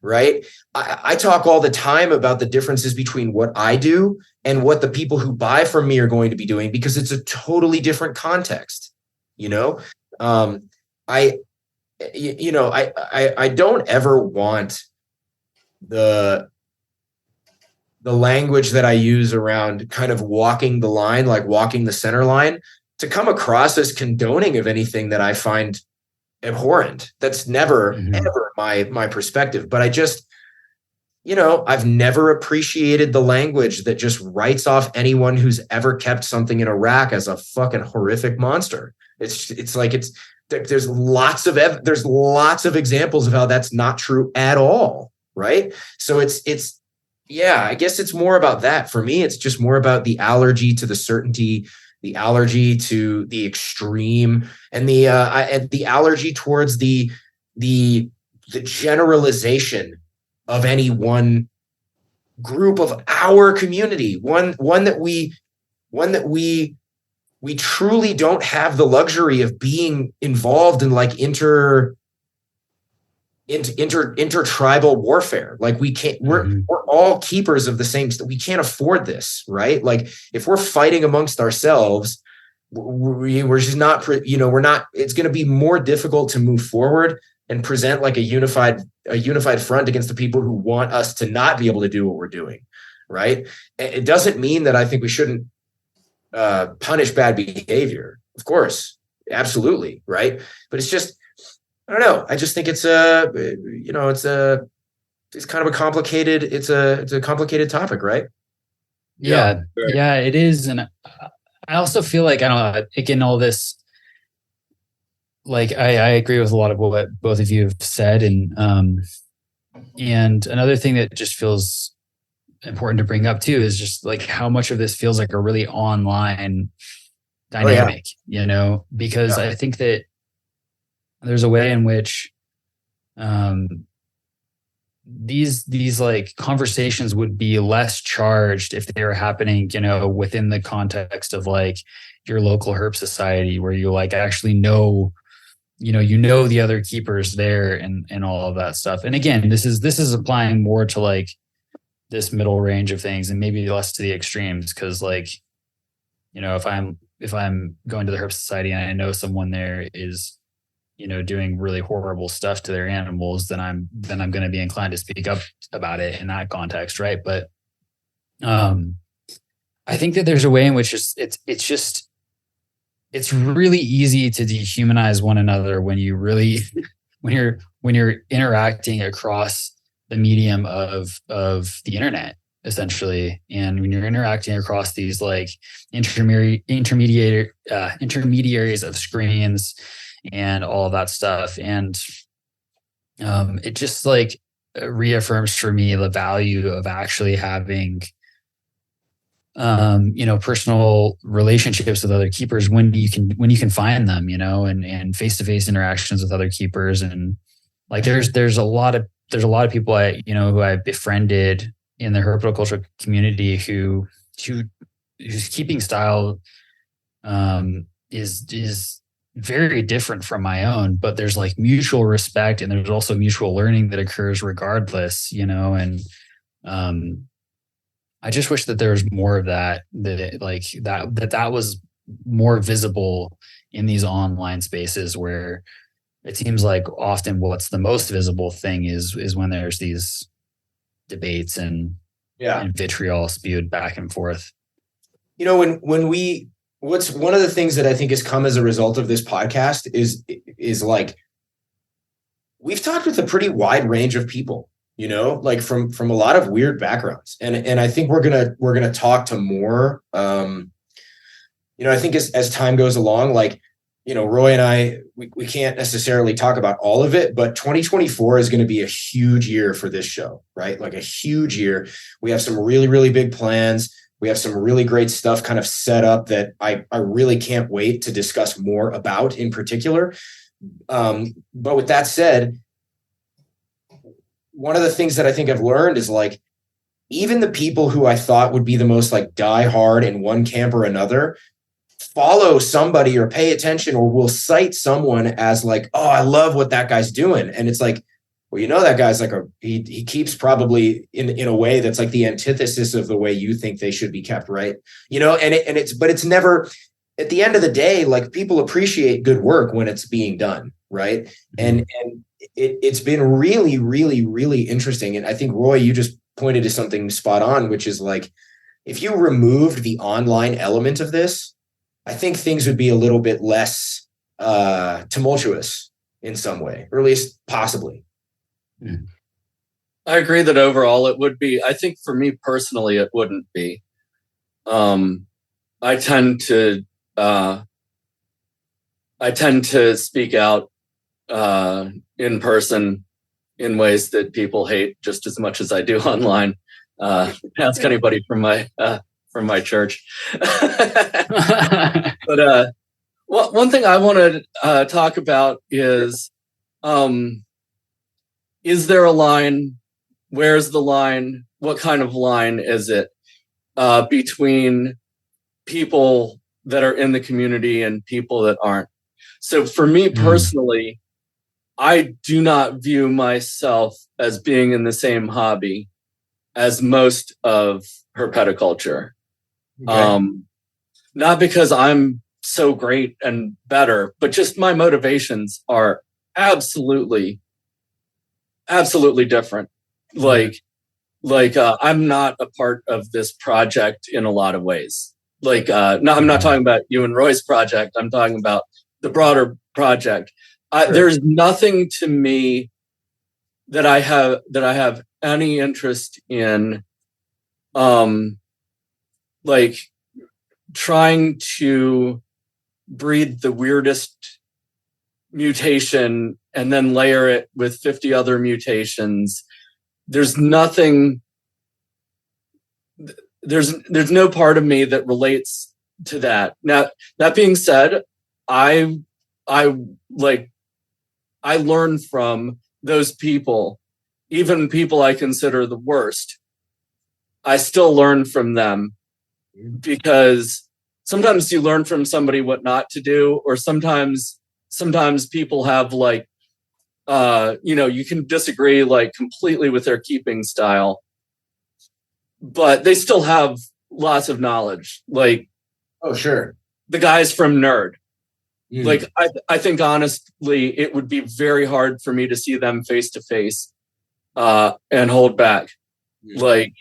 right? I talk all the time about the differences between what I do and what the people who buy from me are going to be doing, because it's a totally different context. I don't ever want the language that I use around kind of walking the line, like walking the center line, to come across as condoning of anything that I find abhorrent. That's never, ever my perspective. But I just, I've never appreciated the language that just writes off anyone who's ever kept something in a rack as a fucking horrific monster. It's like, there's lots of examples of how that's not true at all. Right. So yeah, I guess it's more about that. For me, it's just more about the allergy to the certainty, the allergy to the extreme, and the allergy towards the generalization of any one group of our community, one that we truly don't have the luxury of being involved in, like intertribal warfare. Like, we can't, we're all keepers of the same stuff. We can't afford this, right? Like, if we're fighting amongst ourselves, we're just not, it's going to be more difficult to move forward and present like a unified front against the people who want us to not be able to do what we're doing. Right. It doesn't mean that I think we shouldn't punish bad behavior. Of course. Absolutely. Right. But it's just, I don't know. I just think it's kind of a complicated, it's a complicated topic, right? Yeah, it is. And I also feel like, I don't know, again, all this, like, I agree with a lot of what both of you have said. And another thing that just feels important to bring up too is just like how much of this feels like a really online dynamic, because I think that there's a way in which these like conversations would be less charged if they were happening, within the context of like your local herp society, where you like actually know the other keepers there and all of that stuff. And again, this is applying more to like this middle range of things and maybe less to the extremes. Cause like, if I'm going to the Herp Society and I know someone there is, doing really horrible stuff to their animals, then I'm going to be inclined to speak up about it in that context. Right. But, I think that there's a way in which it's really easy to dehumanize one another when you really, when you're interacting across the medium of the internet, essentially. And when you're interacting across these like intermediaries of screens and all of that stuff. And it just like reaffirms for me the value of actually having personal relationships with other keepers when you can find them, and face-to-face interactions with other keepers. And like there's a lot of people who I befriended in the herpetoculture community whose keeping style is very different from my own, but there's like mutual respect and there's also mutual learning that occurs regardless, and I just wish that there was more of that was more visible in these online spaces where it seems like often what's the most visible thing is when there's these debates and vitriol spewed back and forth. What's one of the things that I think has come as a result of this podcast is like, we've talked with a pretty wide range of people, like from a lot of weird backgrounds. And I think we're going to talk to more, I think as time goes along, like, Roy and I, we can't necessarily talk about all of it, but 2024 is going to be a huge year for this show, right? Like a huge year. We have some really, really big plans. We have some really great stuff kind of set up that I really can't wait to discuss more about in particular. But with that said, one of the things that I think I've learned is like, even the people who I thought would be the most like die hard in one camp or another follow somebody or pay attention or will cite someone as like, oh, I love what that guy's doing. And it's like, well, that guy's like he keeps probably in a way that's like the antithesis of the way you think they should be kept, right? But it's never, at the end of the day, like people appreciate good work when it's being done, right? Mm-hmm. And it's been really, really, really interesting. And I think, Roy, you just pointed to something spot on, which is like, if you removed the online element of this, I think things would be a little bit less tumultuous in some way, or at least possibly. I agree that overall it would be. I think for me personally, it wouldn't be. I tend to speak out in person in ways that people hate just as much as I do online. Ask anybody from my church. But one thing I want to talk about is there a line? Where's the line? What kind of line is it between people that are in the community and people that aren't? So for me personally, I do not view myself as being in the same hobby as most of herpetoculture. Okay. Not because I'm so great and better, but just my motivations are absolutely different. Like I'm not a part of this project in a lot of ways. Like, no, I'm not talking about you and Roy's project. I'm talking about the broader project. Sure. There's nothing to me that I have any interest in, like trying to breed the weirdest mutation and then layer it with 50 other mutations. There's nothing, there's no part of me that relates to that. Now, that being said, I learn from those people, even people I consider the worst. I still learn from them, because sometimes you learn from somebody what not to do, or sometimes sometimes people have like, you can disagree like completely with their keeping style, but they still have lots of knowledge. Like, oh, sure. The guys from Nerd. Like, I think honestly, it would be very hard for me to see them face to face and hold back. Like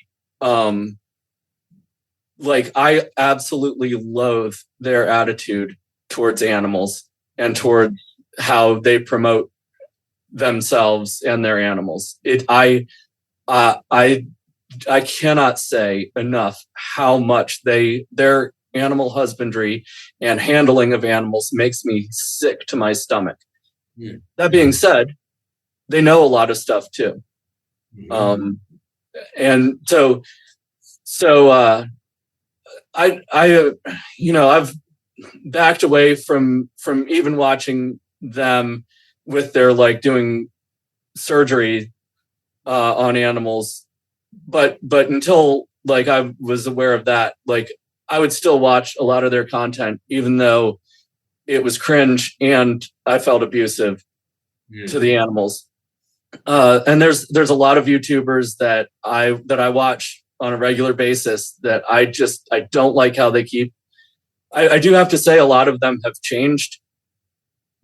I absolutely loathe their attitude towards animals and toward how they promote themselves and their animals. I cannot say enough how much their animal husbandry and handling of animals makes me sick to my stomach. That being said, they know a lot of stuff too. And so I've backed away from even watching them with their like doing surgery on animals, but until like I was aware of that, like I would still watch a lot of their content, even though it was cringe and I felt abusive to the animals. And there's a lot of YouTubers that I watch on a regular basis that I don't like how they keep. I do have to say a lot of them have changed.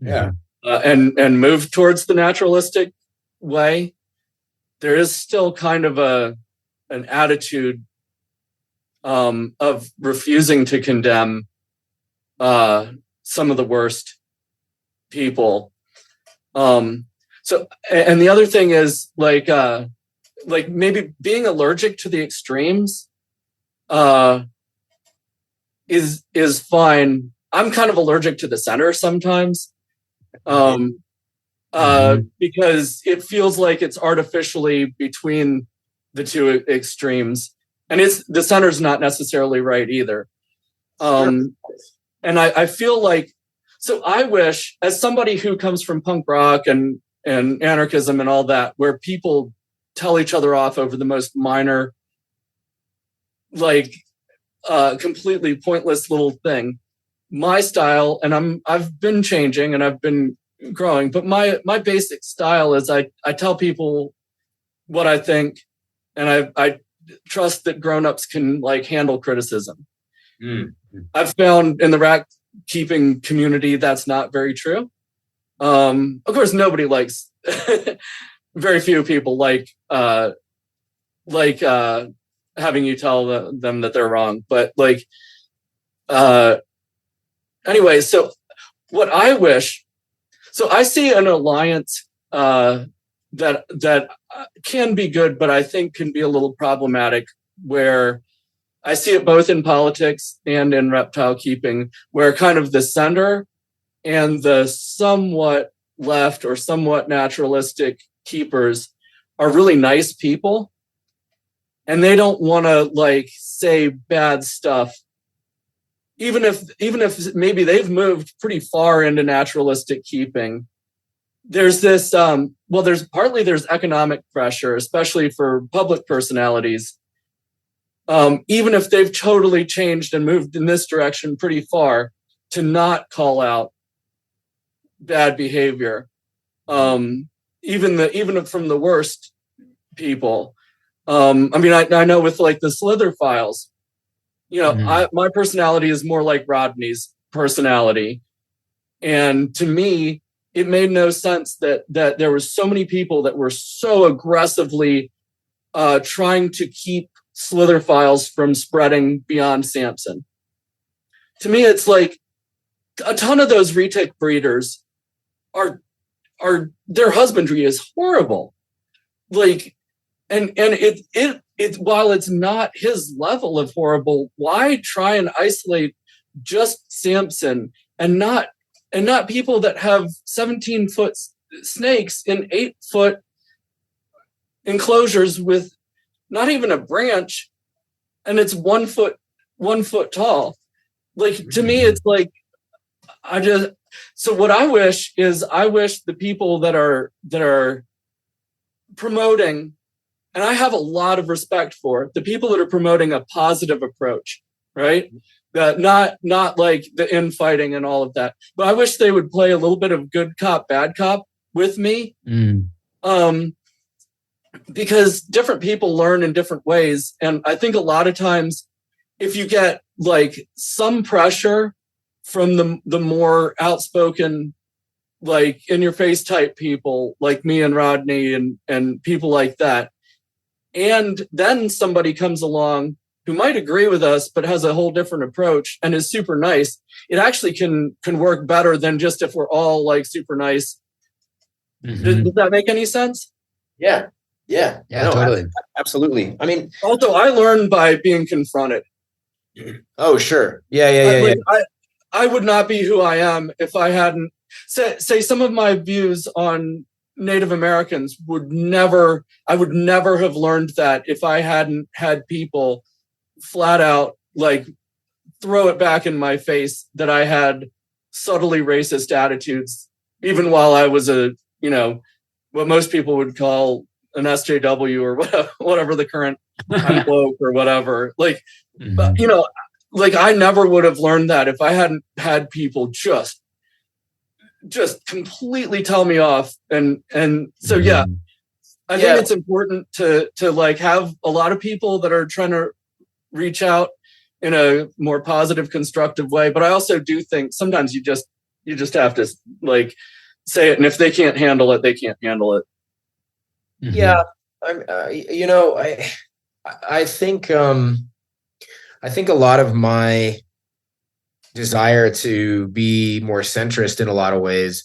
Yeah. And moved towards the naturalistic way. There is still kind of an attitude of refusing to condemn some of the worst people. So, and the other thing is like maybe being allergic to the extremes is fine. I'm kind of allergic to the center sometimes. Because it feels like it's artificially between the two extremes, and the center's not necessarily right either. And I feel like, so I wish, as somebody who comes from punk rock and anarchism and all that, where people tell each other off over the most minor, like completely pointless little thing, my style, and I've been changing and I've been growing, but my basic style is I tell people what I think, and I trust that grown-ups can like handle criticism. I've found in the rat keeping community that's not very true. Of course, nobody likes very few people like having you tell them that they're wrong, but like anyway, so what I wish, so I see an alliance that can be good, but I think can be a little problematic, where I see it both in politics and in reptile keeping, where kind of the center and the somewhat left or somewhat naturalistic keepers are really nice people, and they don't want to like say bad stuff, even if maybe they've moved pretty far into naturalistic keeping. There's this there's economic pressure, especially for public personalities, even if they've totally changed and moved in this direction pretty far, to not call out bad behavior, even from the worst people. I mean, I know with like the Slither files, my personality is more like Rodney's personality, and to me, it made no sense that there were so many people that were so aggressively trying to keep Slither files from spreading beyond Samson. To me, it's like a ton of those retic breeders are their husbandry is horrible. Like, and it while it's not his level of horrible, why try and isolate just Samson and not people that have 17-foot snakes in 8-foot enclosures with not even a branch, and it's 1 foot tall. Like, to me, it's like, so what I wish the people that are promoting, and I have a lot of respect for the people that are promoting a positive approach, right? Not like the infighting and all of that. But I wish they would play a little bit of good cop, bad cop with me. Because different people learn in different ways. And I think a lot of times if you get like some pressure from the more outspoken, like in your face type people like me and Rodney and people like that, and then somebody comes along who might agree with us but has a whole different approach and is super nice, it actually can work better than just if we're all like super nice. Does that make any sense? Yeah, no, totally. Absolutely. I mean, also I learned by being confronted. Oh, sure. Yeah. I would not be who I am if I hadn't say some of my views on Native Americans I would never have learned that if I hadn't had people flat out like throw it back in my face that I had subtly racist attitudes, even while I was what most people would call an SJW or whatever the current bloke or whatever. Like, like I never would have learned that if I hadn't had people just completely tell me off. And so, I think it's important to like have a lot of people that are trying to reach out in a more positive, constructive way. But I also do think sometimes you just have to like say it. And if they can't handle it, they can't handle it. Yeah. I think a lot of my desire to be more centrist in a lot of ways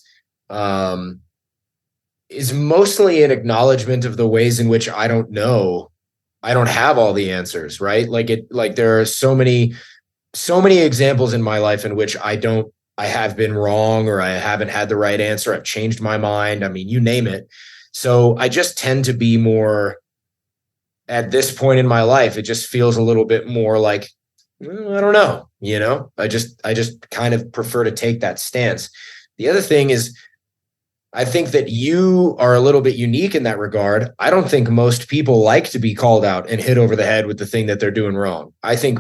is mostly an acknowledgement of the ways in which I don't have all the answers, right? Like there are so many examples in my life in which I have been wrong, or I haven't had the right answer. I've changed my mind. I mean, you name it. So I just tend to be more, at this point in my life, it just feels a little bit more like, I don't know, I just kind of prefer to take that stance. The other thing is, I think that you are a little bit unique in that regard. I don't think most people like to be called out and hit over the head with the thing that they're doing wrong. I think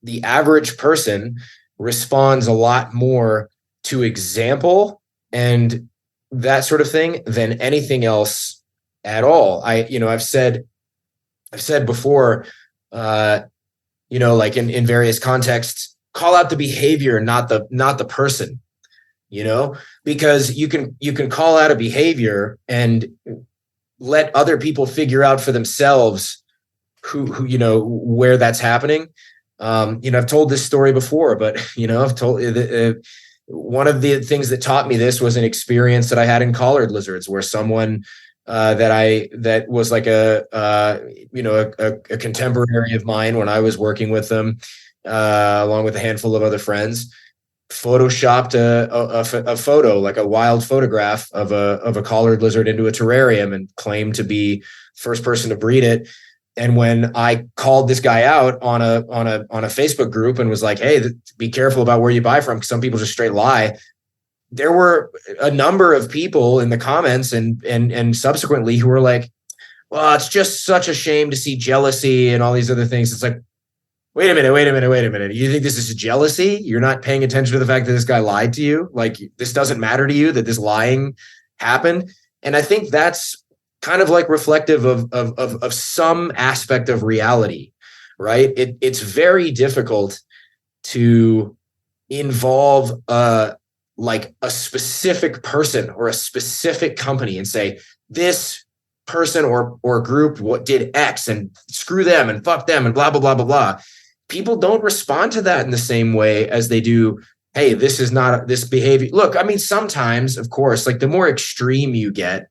the average person responds a lot more to example and that sort of thing than anything else at all. I've said before, like in various contexts, call out the behavior, not the person, because you can call out a behavior and let other people figure out for themselves who where that's happening. I've told this story before, but I've told one of the things that taught me this was an experience that I had in collared lizards, where someone that was like a contemporary of mine when I was working with them, along with a handful of other friends, photoshopped a photo, like a wild photograph of a collared lizard into a terrarium, and claimed to be first person to breed it. And when I called this guy out on a Facebook group and was like, hey, be careful about where you buy from, because some people just straight lie, there were a number of people in the comments and subsequently who were like, well, it's just such a shame to see jealousy and all these other things. It's like, wait a minute. You think this is jealousy? You're not paying attention to the fact that this guy lied to you? Like, this doesn't matter to you that this lying happened? And I think that's kind of like reflective of some aspect of reality, right? It's very difficult to involve like a specific person or a specific company and say, this person or group what did X and screw them and fuck them and blah, blah, blah, blah, blah. People don't respond to that in the same way as they do, hey, this is not this behavior. Look, I mean, sometimes, of course, like the more extreme you get,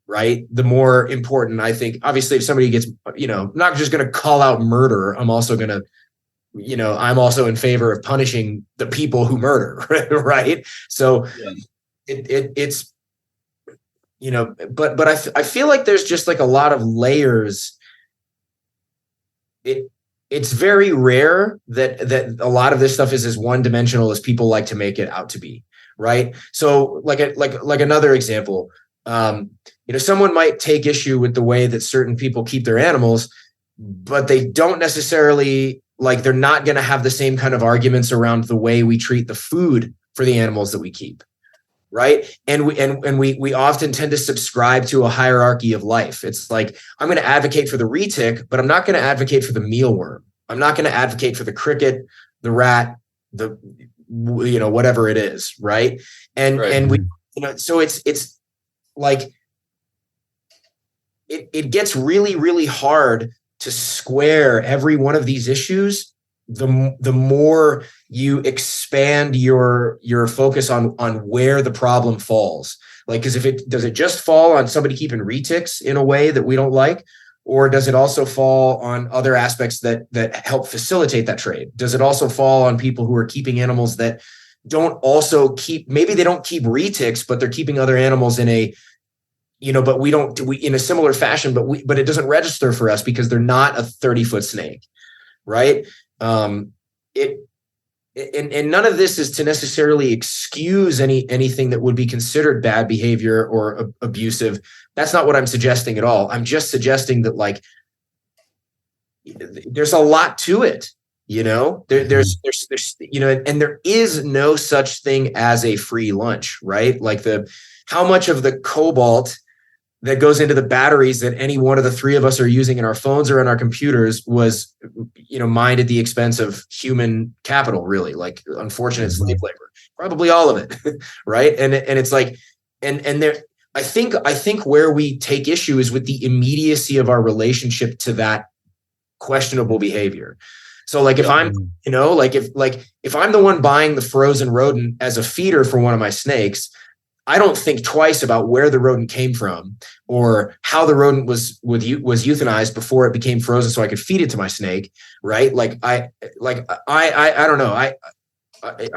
right, the more important, I think. Obviously, if somebody gets, I'm not just going to call out murder. I'm also going to, I'm also in favor of punishing the people who murder, right? So it's, but I feel like there's just like a lot of layers. It's very rare that a lot of this stuff is as one dimensional as people like to make it out to be, right? So like another example, someone might take issue with the way that certain people keep their animals, but they don't necessarily like they're not going to have the same kind of arguments around the way we treat the food for the animals that we keep. Right. And we often tend to subscribe to a hierarchy of life. It's like, I'm going to advocate for the retic, but I'm not going to advocate for the mealworm. I'm not going to advocate for the cricket, the rat, the, whatever it is. Right. And we, so it's like, it gets really, really hard to square every one of these issues. The more you expand your focus on where the problem falls, like, because does it just fall on somebody keeping retics in a way that we don't like, or does it also fall on other aspects that help facilitate that trade? Does it also fall on people who are keeping animals that don't also keep, maybe they don't keep retics, but they're keeping other animals in a, but we in a similar fashion, but it doesn't register for us because they're not a 30-foot snake, right? And none of this is to necessarily excuse anything that would be considered bad behavior or abusive. That's not what I'm suggesting at all. I'm just suggesting that, like, there's a lot to it, there's and there is no such thing as a free lunch, right? Like how much of the cobalt that goes into the batteries that any one of the three of us are using in our phones or in our computers was, mined at the expense of human capital, really, like unfortunate slave labor, probably all of it. Right. And it's like, and there, I think where we take issue is with the immediacy of our relationship to that questionable behavior. So like, if I'm, if I'm the one buying the frozen rodent as a feeder for one of my snakes, I don't think twice about where the rodent came from or how the rodent was euthanized before it became frozen so I could feed it to my snake, right? I don't know. I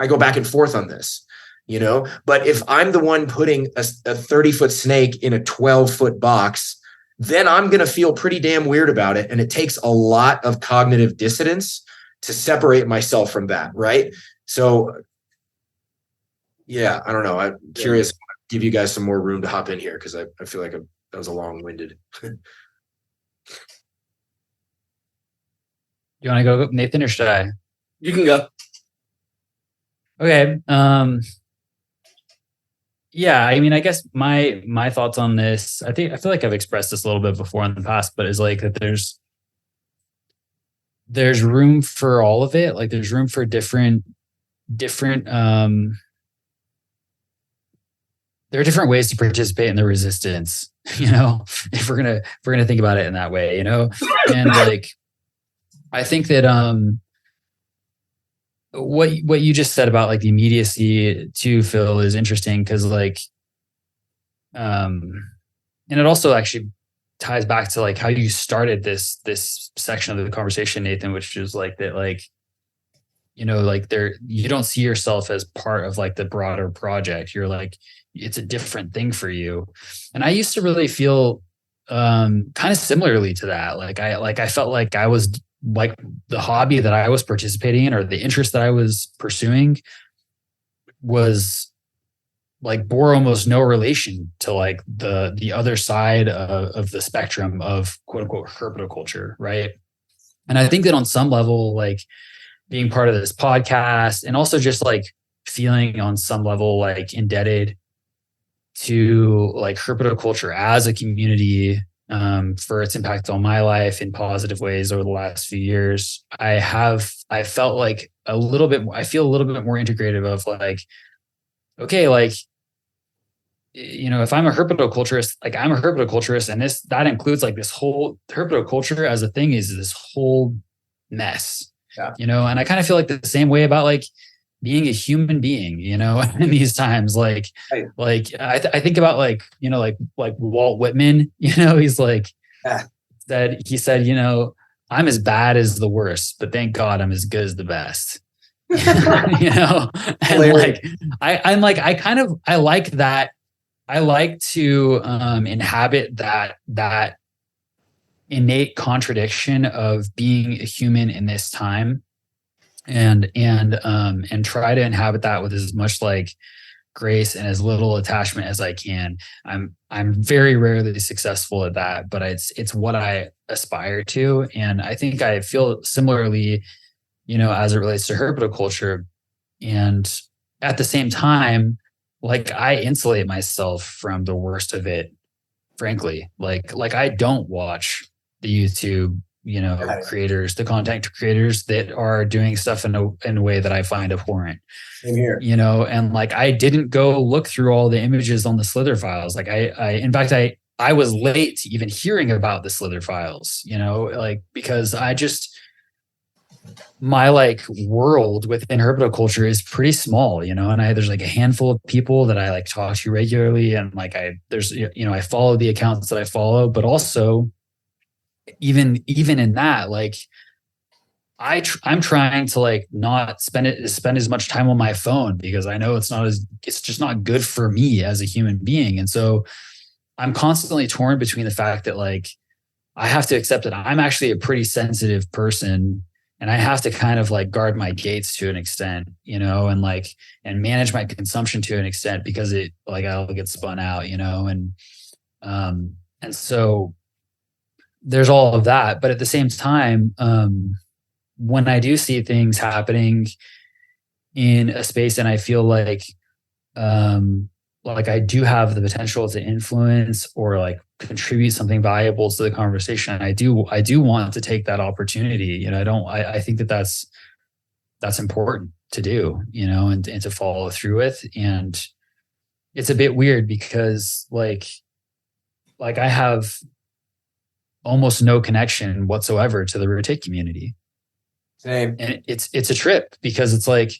go back and forth on this, but if I'm the one putting a 30-foot snake in a 12-foot box, then I'm going to feel pretty damn weird about it. And it takes a lot of cognitive dissonance to separate myself from that, right? So yeah, I don't know. I'm curious. Give you guys some more room to hop in here because I feel like that was a long-winded. You want to go, Nathan, or should I? You can go. Okay. Yeah, I mean, I guess my thoughts on this, I feel like I've expressed this a little bit before in the past, but it's like that there's room for all of it. Like there's room for different there are different ways to participate in the resistance, if we're gonna think about it in that way, and like, I think that what you just said about like the immediacy too, Phil, is interesting because like, and it also actually ties back to like how you started this section of the conversation, Nathan, which is like that, like, like you don't see yourself as part of like the broader project. You're like, it's a different thing for you. And I used to really feel kind of similarly to that. I felt like I was like the hobby that I was participating in or the interest that I was pursuing was like bore almost no relation to like the other side of the spectrum of quote unquote herpetoculture. Right. And I think that on some level, like being part of this podcast and also just like feeling on some level like indebted to like herpetoculture as a community for its impact on my life in positive ways over the last few years. I felt like I feel a little bit more integrative of like, okay, like, if I'm a herpetoculturist, like I'm a herpetoculturist, and that includes like this whole herpetoculture as a thing is this whole mess, and I kind of feel like the same way about like being a human being, in these times, like, right. Like I think about like, like Walt Whitman, he's like, he said, I'm as bad as the worst, but thank God I'm as good as the best, and like, I'm like, I like that. I like to inhabit that innate contradiction of being a human in this time. And try to inhabit that with as much like grace and as little attachment as I can. I'm very rarely successful at that, but it's what I aspire to. And I think I feel similarly as it relates to herpetoculture. And at the same time, like I insulate myself from the worst of it, frankly. Like I don't watch the YouTube, creators, the content creators that are doing stuff in a way that I find abhorrent. Same here. And like I didn't go look through all the images on the Slither files. Like in fact, I was late to even hearing about the Slither files, like because my like world within herpetoculture is pretty small, and there's like a handful of people that I like talk to regularly, and like I follow the accounts that I follow, but also even in that, like I'm trying to like not spend as much time on my phone, because I know it's just not good for me as a human being. And so I'm constantly torn between the fact that like I have to accept that I'm actually a pretty sensitive person, and I have to kind of like guard my gates to an extent, and manage my consumption to an extent, because it like I'll get spun out, and so there's all of that. But at the same time, when I do see things happening in a space and I feel like I do have the potential to influence or like contribute something valuable to the conversation, I do want to take that opportunity. I think that that's important to do, and to follow through with. And it's a bit weird because like I have almost no connection whatsoever to the retic community. Same. And it's a trip, because it's like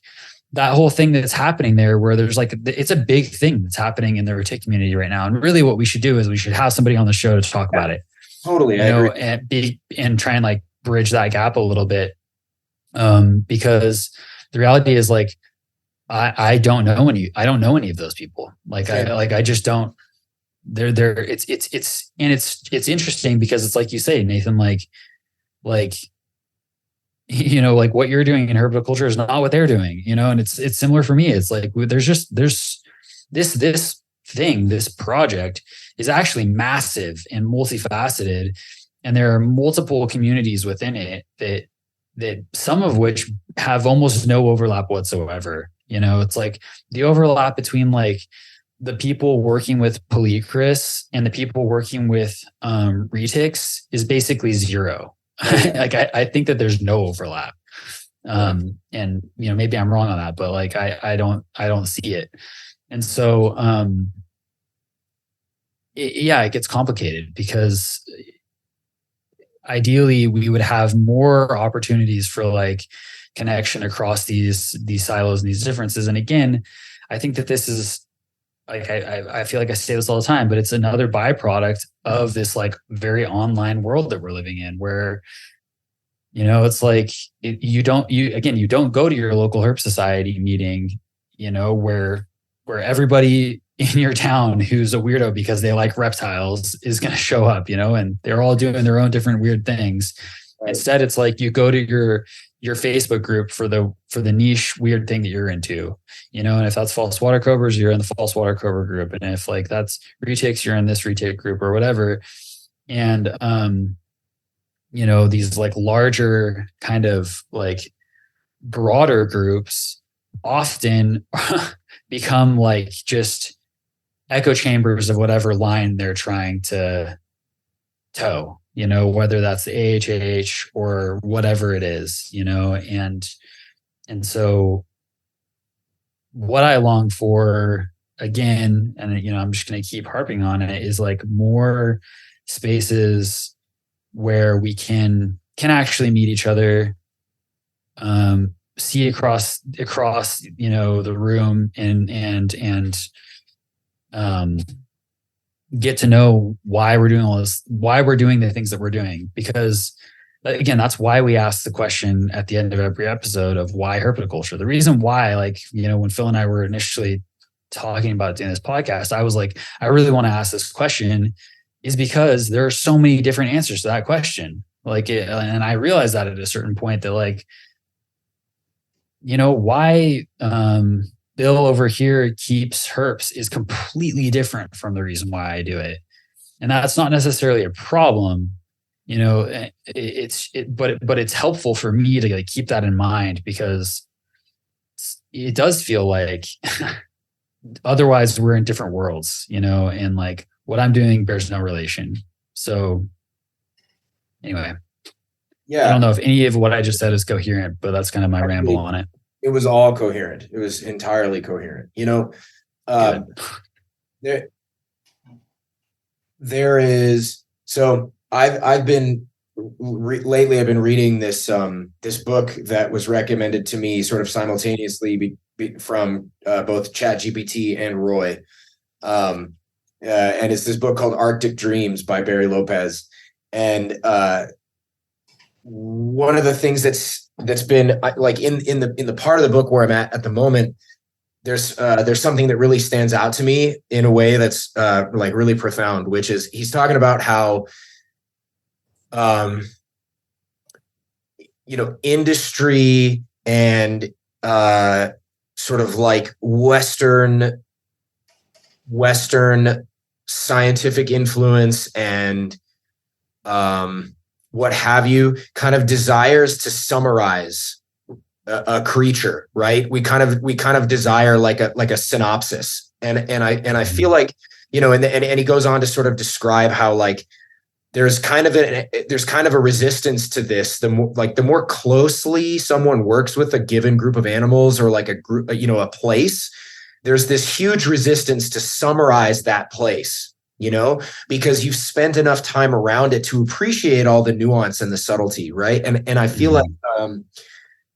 that whole thing that's happening there, where there's like, it's a big thing that's happening in the retic community right now. And really what we should do is we should have somebody on the show to talk about it. Totally. I agree. And try and like bridge that gap a little bit. Because the reality is like, I don't know any of those people. Like I just don't. It's interesting because it's like you say, Nathan, like like what you're doing in herpetoculture is not what they're doing, and it's similar for me. It's like there's this project is actually massive and multifaceted, and there are multiple communities within it that some of which have almost no overlap whatsoever. It's like the overlap between like the people working with polychris and the people working with retics is basically zero. Like I think that there's no overlap. And maybe I'm wrong on that, but like I don't see it. And so it gets complicated, because ideally we would have more opportunities for like connection across these silos and these differences. And again, I think that this is like, I feel like I say this all the time, but it's another byproduct of this like very online world that we're living in, where, it's like you don't go to your local herp society meeting, where everybody in your town who's a weirdo because they like reptiles is going to show up, and they're all doing their own different weird things. Right. Instead, it's like you go to your Facebook group for the niche weird thing that you're into, and if that's false water cobras, you're in the false water cobra group. And if like that's retics, you're in this retic group or whatever. And, these like larger kind of like broader groups often become like just echo chambers of whatever line they're trying to toe, whether that's the AHH or whatever it is, and so what I long for again, and I'm just going to keep harping on it, is like more spaces where we can actually meet each other, see across the room, and get to know why we're doing all this, why we're doing the things that we're doing. Because again, that's why we ask the question at the end of every episode of why herpetoculture. The reason why, like, when Phil and I were initially talking about doing this podcast, I was like, I really want to ask this question, is because there are so many different answers to that question. And I realized that at a certain point that like, why Bill over here keeps herps is completely different from the reason why I do it. And that's not necessarily a problem. but it's helpful for me to like keep that in mind, because it does feel like otherwise we're in different worlds, and like what I'm doing bears no relation. So anyway, Yeah. I don't know if any of what I just said is coherent, but that's kind of my ramble on it. It was all coherent. It was entirely coherent. There is, so I've been lately I've been reading this this book that was recommended to me sort of simultaneously from both ChatGPT and Roy, and it's this book called Arctic Dreams by Barry Lopez. And one of the things that's been like in the part of the book where I'm at the moment, there's something that really stands out to me in a way that's like really profound, which is he's talking about how industry and sort of like Western scientific influence and what have you kind of desires to summarize a creature, right? We kind of desire like a synopsis, and I feel like, and he goes on to sort of describe how like there's kind of a resistance to this. The more closely someone works with a given group of animals or like a group, a place, there's this huge resistance to summarize that place, because you've spent enough time around it to appreciate all the nuance and the subtlety, right? And I feel like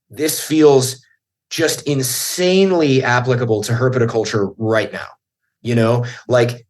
this feels just insanely applicable to herpetoculture right now, like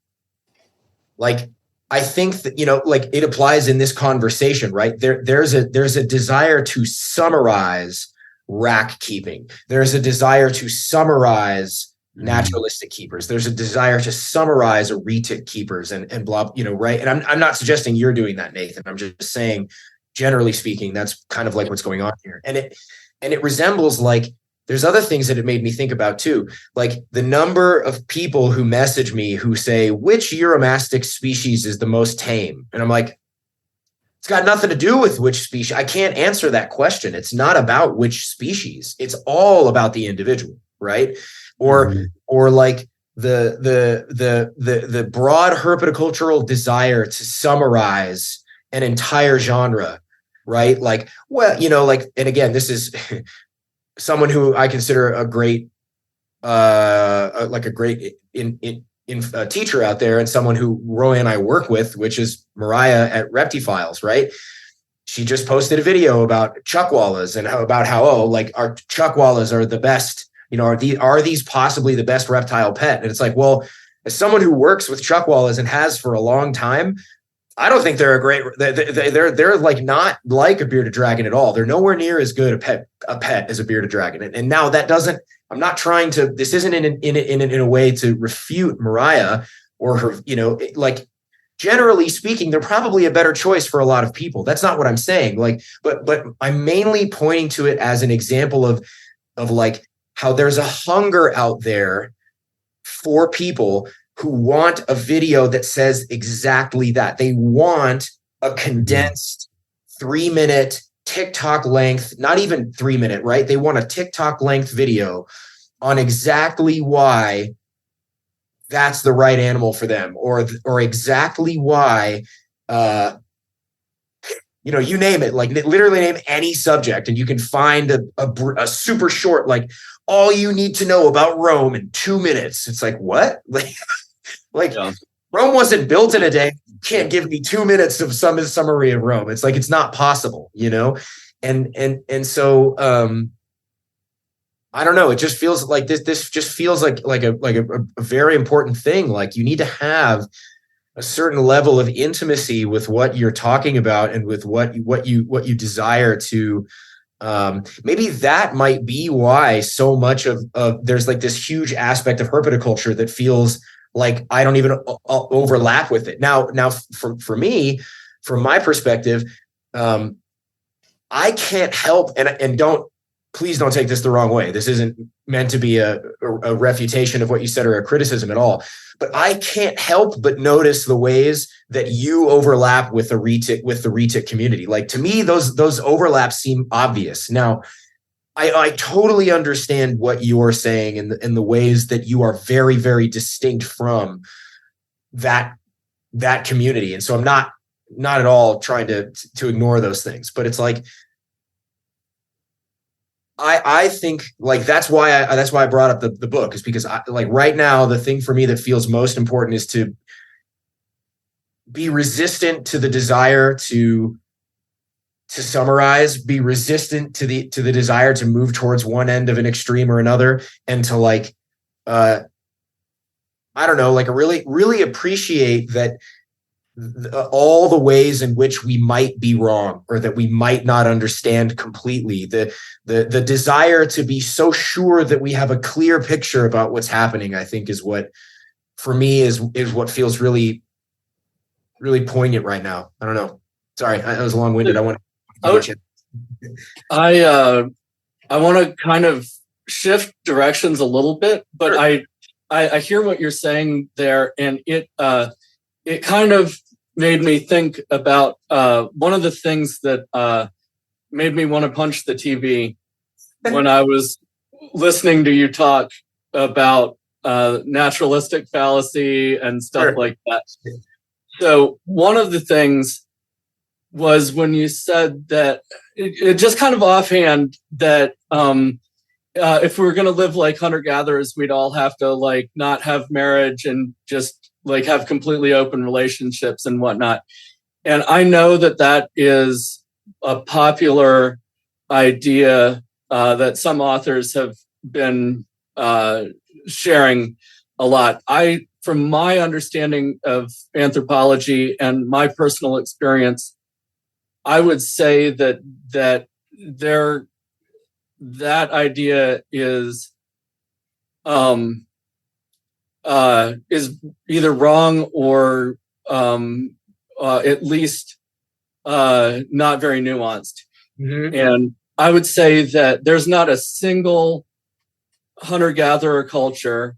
I think that, like it applies in this conversation, right? There's a desire to summarize rack keeping. There's a desire to summarize naturalistic keepers. There's a desire to summarize retic keepers and blah, right? And I'm not suggesting you're doing that, Nathan. I'm just saying, generally speaking, that's kind of like what's going on here. And it resembles like, there's other things that it made me think about too. Like the number of people who message me who say, which Uromastic species is the most tame? And I'm like, it's got nothing to do with which species. I can't answer that question. It's not about which species. It's all about the individual, right? Or like the broad herpetocultural desire to summarize an entire genre, right? Like, well, like, and again, this is someone who I consider a great, teacher out there, and someone who Roy and I work with, which is Mariah at Reptifiles, right? She just posted a video about chuckwallas and about how, our chuckwallas are the best, are these possibly the best reptile pet? And it's like, well, as someone who works with chuckwallas and has for a long time, I don't think they're they're like not like a bearded dragon at all. They're nowhere near as good a pet as a bearded dragon. And now that doesn't, I'm not trying to, this isn't in a way to refute Mariah or her, like generally speaking, they're probably a better choice for a lot of people. That's not what I'm saying. Like, but I'm mainly pointing to it as an example of like how there's a hunger out there for people who want a video that says exactly that. They want a condensed 3-minute TikTok length, not even 3-minute, right? They want a TikTok length video on exactly why that's the right animal for them, or exactly why, you name it, like literally name any subject and you can find a super short, like all you need to know about Rome in 2 minutes. It's like, what? Rome wasn't built in a day. You can't give me 2 minutes of some summary of Rome. It's like, it's not possible, and so I don't know. It just feels like this just feels like a very important thing. Like you need to have a certain level of intimacy with what you're talking about and with what you desire to. Maybe that might be why so much of there's like this huge aspect of herpetoculture that feels like I don't even overlap with it. Now for me, from my perspective, I can't help and don't please don't take this the wrong way. This isn't meant to be a refutation of what you said or a criticism at all. But I can't help but notice the ways that you overlap with the retic community. Like, to me, those overlaps seem obvious. Now, I totally understand what you're saying in the ways that you are very, very distinct from that community. And so I'm not at all trying to ignore those things, but it's like, I think, like, that's why I brought up the book, is because right now, the thing for me that feels most important is to be resistant to the desire to summarize, be resistant to the desire to move towards one end of an extreme or another, and to I don't know, really, really appreciate that all the ways in which we might be wrong, or that we might not understand completely, the desire to be so sure that we have a clear picture about what's happening, I think is what, for me, is what feels really, really poignant right now. I don't know. Sorry, I was long-winded. I want to kind of shift directions a little bit, but sure. I hear what you're saying there, and it kind of made me think about one of the things that made me want to punch the TV when I was listening to you talk about naturalistic fallacy and stuff Sure. like that. So one of the things was when you said that, it just kind of offhand, that if we were going to live like hunter-gatherers, we'd all have to not have marriage and just have completely open relationships and whatnot. And I know that is a popular idea that some authors have been sharing a lot. From my understanding of anthropology and my personal experience, I would say that idea is either wrong or at least not very nuanced. Mm-hmm. And I would say that there's not a single hunter-gatherer culture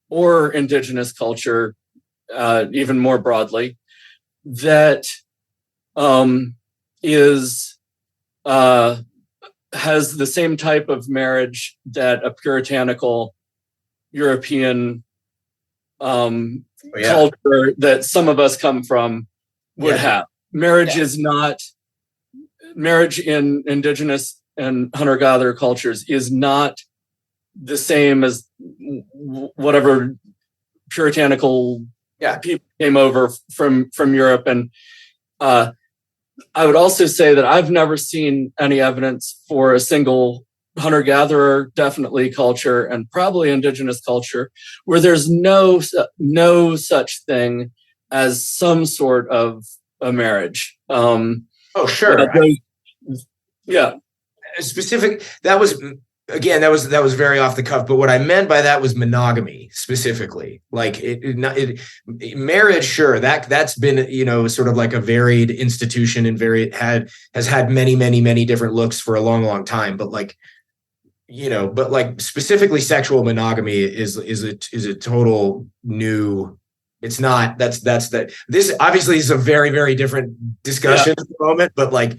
or indigenous culture, even more broadly, that has the same type of marriage that a puritanical European culture that some of us come from would have. Marriage is not, marriage in indigenous and hunter-gatherer cultures is not the same as whatever puritanical people came over from Europe. And I would also say that I've never seen any evidence for a single hunter-gatherer, definitely culture, and probably indigenous culture, where there's no such thing as some sort of a marriage. Sure. Yeah. Specific. That was very off the cuff. But what I meant by that was monogamy specifically. Marriage. Sure. That's been, sort of like a varied institution and has had many, many, many different looks for a long, long time. But specifically sexual monogamy is a total new. It's not. This obviously is a very, very different discussion at the moment. But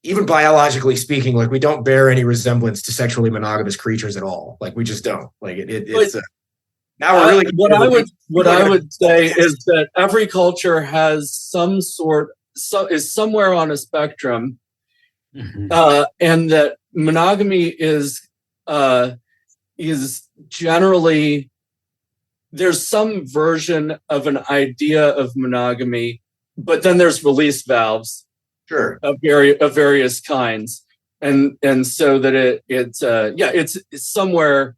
even biologically speaking, we don't bear any resemblance to sexually monogamous creatures at all. We just don't. It's now we're really. What I would say is that every culture has is somewhere on a spectrum, mm-hmm. And that monogamy is generally, there's some version of an idea of monogamy, but then there's release valves. Sure. Of various kinds, and so that it's somewhere.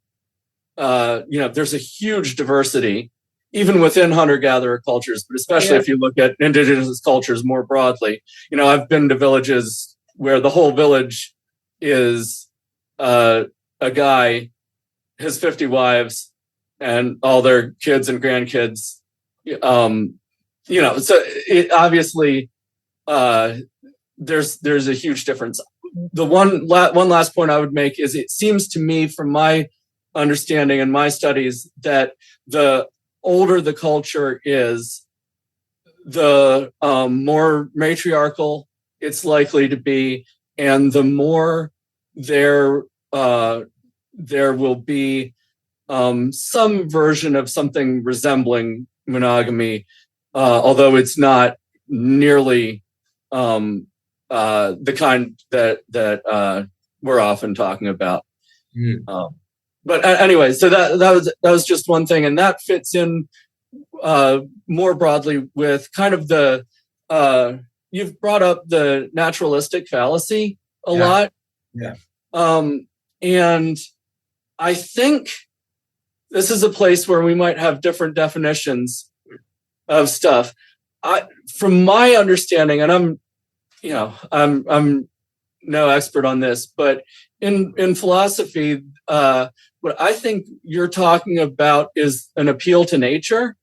There's a huge diversity, even within hunter-gatherer cultures, but especially if you look at indigenous cultures more broadly. I've been to villages where the whole village is a guy, his 50 wives, and all their kids and grandkids. So it obviously. There's a huge difference. the one last point I would make is it seems to me, from my understanding and my studies, that the older the culture is, the more matriarchal it's likely to be, and the more there will be some version of something resembling monogamy, although it's not nearly the kind that we're often talking about. But anyway, so that was just one thing, and that fits in more broadly with kind of the you've brought up the naturalistic fallacy a lot. Yeah. And I think this is a place where we might have different definitions of stuff. From my understanding, and I'm no expert on this, but in philosophy, what I think you're talking about is an appeal to nature,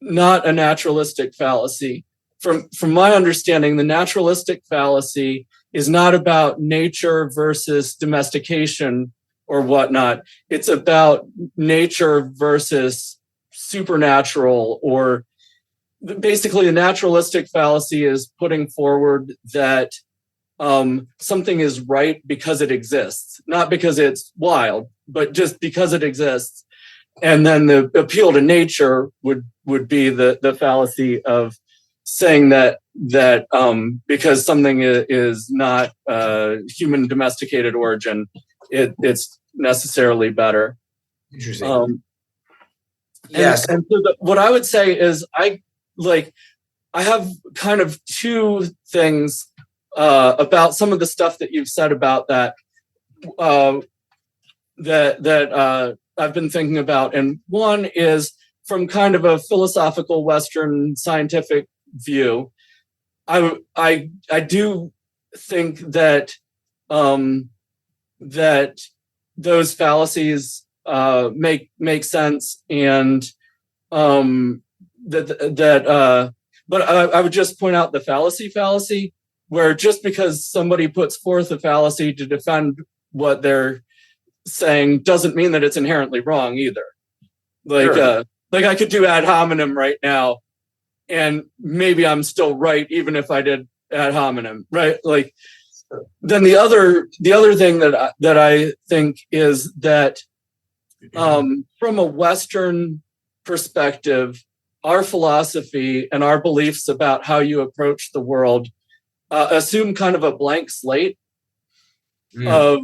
not a naturalistic fallacy. From my understanding, the naturalistic fallacy is not about nature versus domestication or whatnot. It's about nature versus supernatural, or basically the naturalistic fallacy is putting forward that something is right because it exists, not because it's wild, but just because it exists. And then the appeal to nature would be the fallacy of saying that because something is not human domesticated origin, it's necessarily better. Interesting. Yes. And so what I would say is I have kind of two things about some of the stuff that you've said about that that I've been thinking about. And one is from kind of a philosophical Western scientific view. I do think that that those fallacies make sense, and but I would just point out the fallacy, where just because somebody puts forth a fallacy to defend what they're saying doesn't mean that it's inherently wrong either. Sure. Like I could do ad hominem right now, and maybe I'm still right even if I did ad hominem, right? Like, then the other thing that I think is that from a Western perspective, our philosophy and our beliefs about how you approach the world assume kind of a blank slate of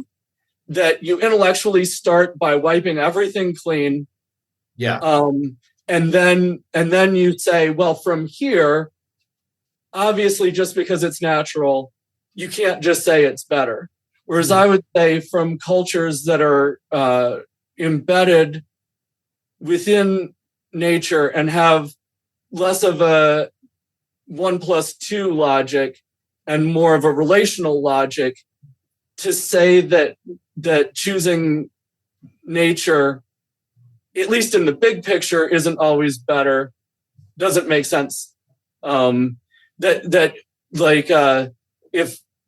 that you intellectually start by wiping everything clean. Yeah. And then you say, well, from here, obviously, just because it's natural, you can't just say it's better. Whereas I would say from cultures that are embedded within nature and have less of a 1+2 logic and more of a relational logic, to say that choosing nature, at least in the big picture, isn't always better, doesn't make sense.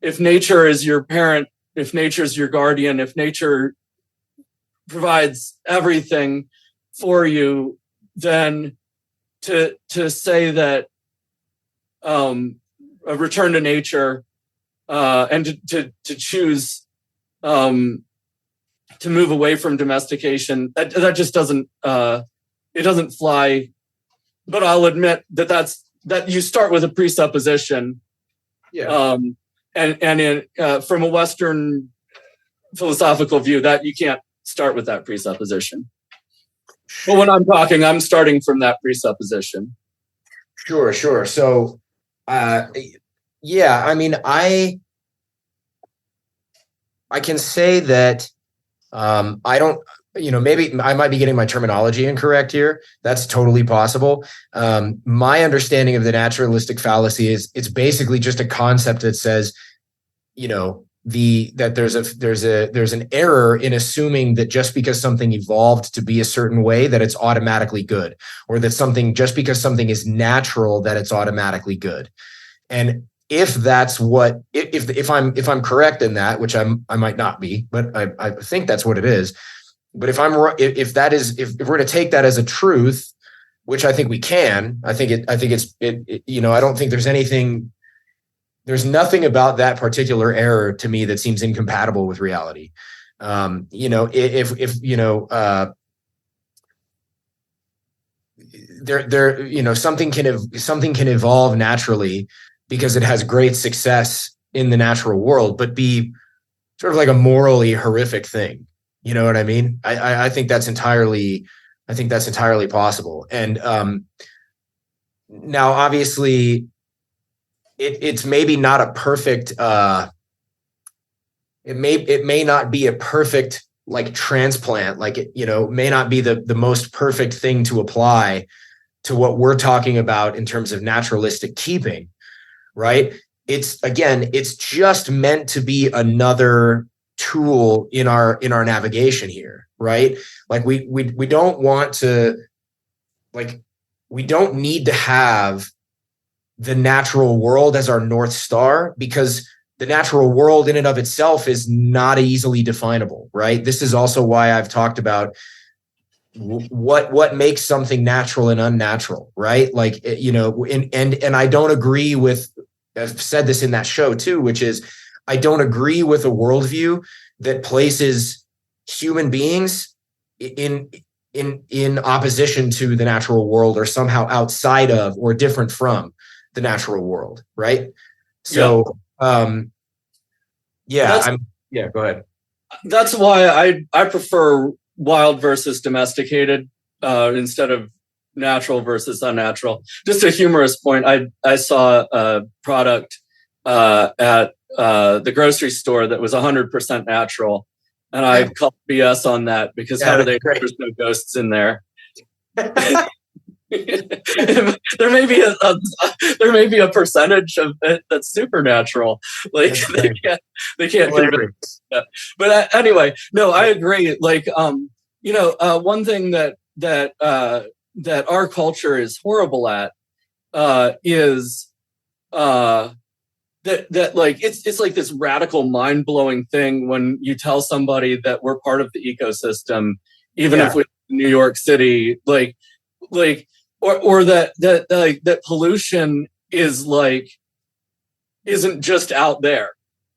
If nature is your parent, if nature is your guardian, if nature provides everything for you, then to say that a return to nature and to choose to move away from domestication, that just doesn't it doesn't fly. But I'll admit that you start with a presupposition. Yeah. From a Western philosophical view, that you can't start with that presupposition. But when I'm starting from that presupposition. Sure. So, yeah, I mean, I can say that I don't, maybe I might be getting my terminology incorrect here. That's totally possible. My understanding of the naturalistic fallacy is it's basically just a concept that says, that there's an error in assuming that just because something evolved to be a certain way, that it's automatically good, or that just because something is natural, that it's automatically good. And if that's what, if I'm correct in that, which I might not be, but I think that's what it is. But if we're going to take that as a truth, which I think we can, I think it's I don't think there's nothing about that particular error to me that seems incompatible with reality. Something can evolve naturally because it has great success in the natural world, but be sort of like a morally horrific thing. You know what I mean? I think that's entirely possible. And now, obviously, it's maybe not a perfect. It may not be a perfect like transplant. Like it may not be the most perfect thing to apply to what we're talking about in terms of naturalistic keeping, right? It's just meant to be another tool in our navigation here, right? Like we don't want to, like, we don't need to have the natural world as our North Star, because the natural world in and of itself is not easily definable, right? This is also why I've talked about what makes something natural and unnatural, right? Like, and I don't agree with, I've said this in that show too, which is I don't agree with a worldview that places human beings in opposition to the natural world, or somehow outside of or different from the natural world, right? So, go ahead. That's why I prefer wild versus domesticated instead of natural versus unnatural. Just a humorous point. I saw a product at the grocery store that was 100% natural, and I called BS on that because how do they know there's no ghosts in there? There may be a percentage of it that's supernatural. Like they can't convince that. But anyway, no, I agree. Like one thing that our culture is horrible at is that like it's like this radical, mind-blowing thing when you tell somebody that we're part of the ecosystem, even if we live in New York City, or that pollution is like isn't just out there.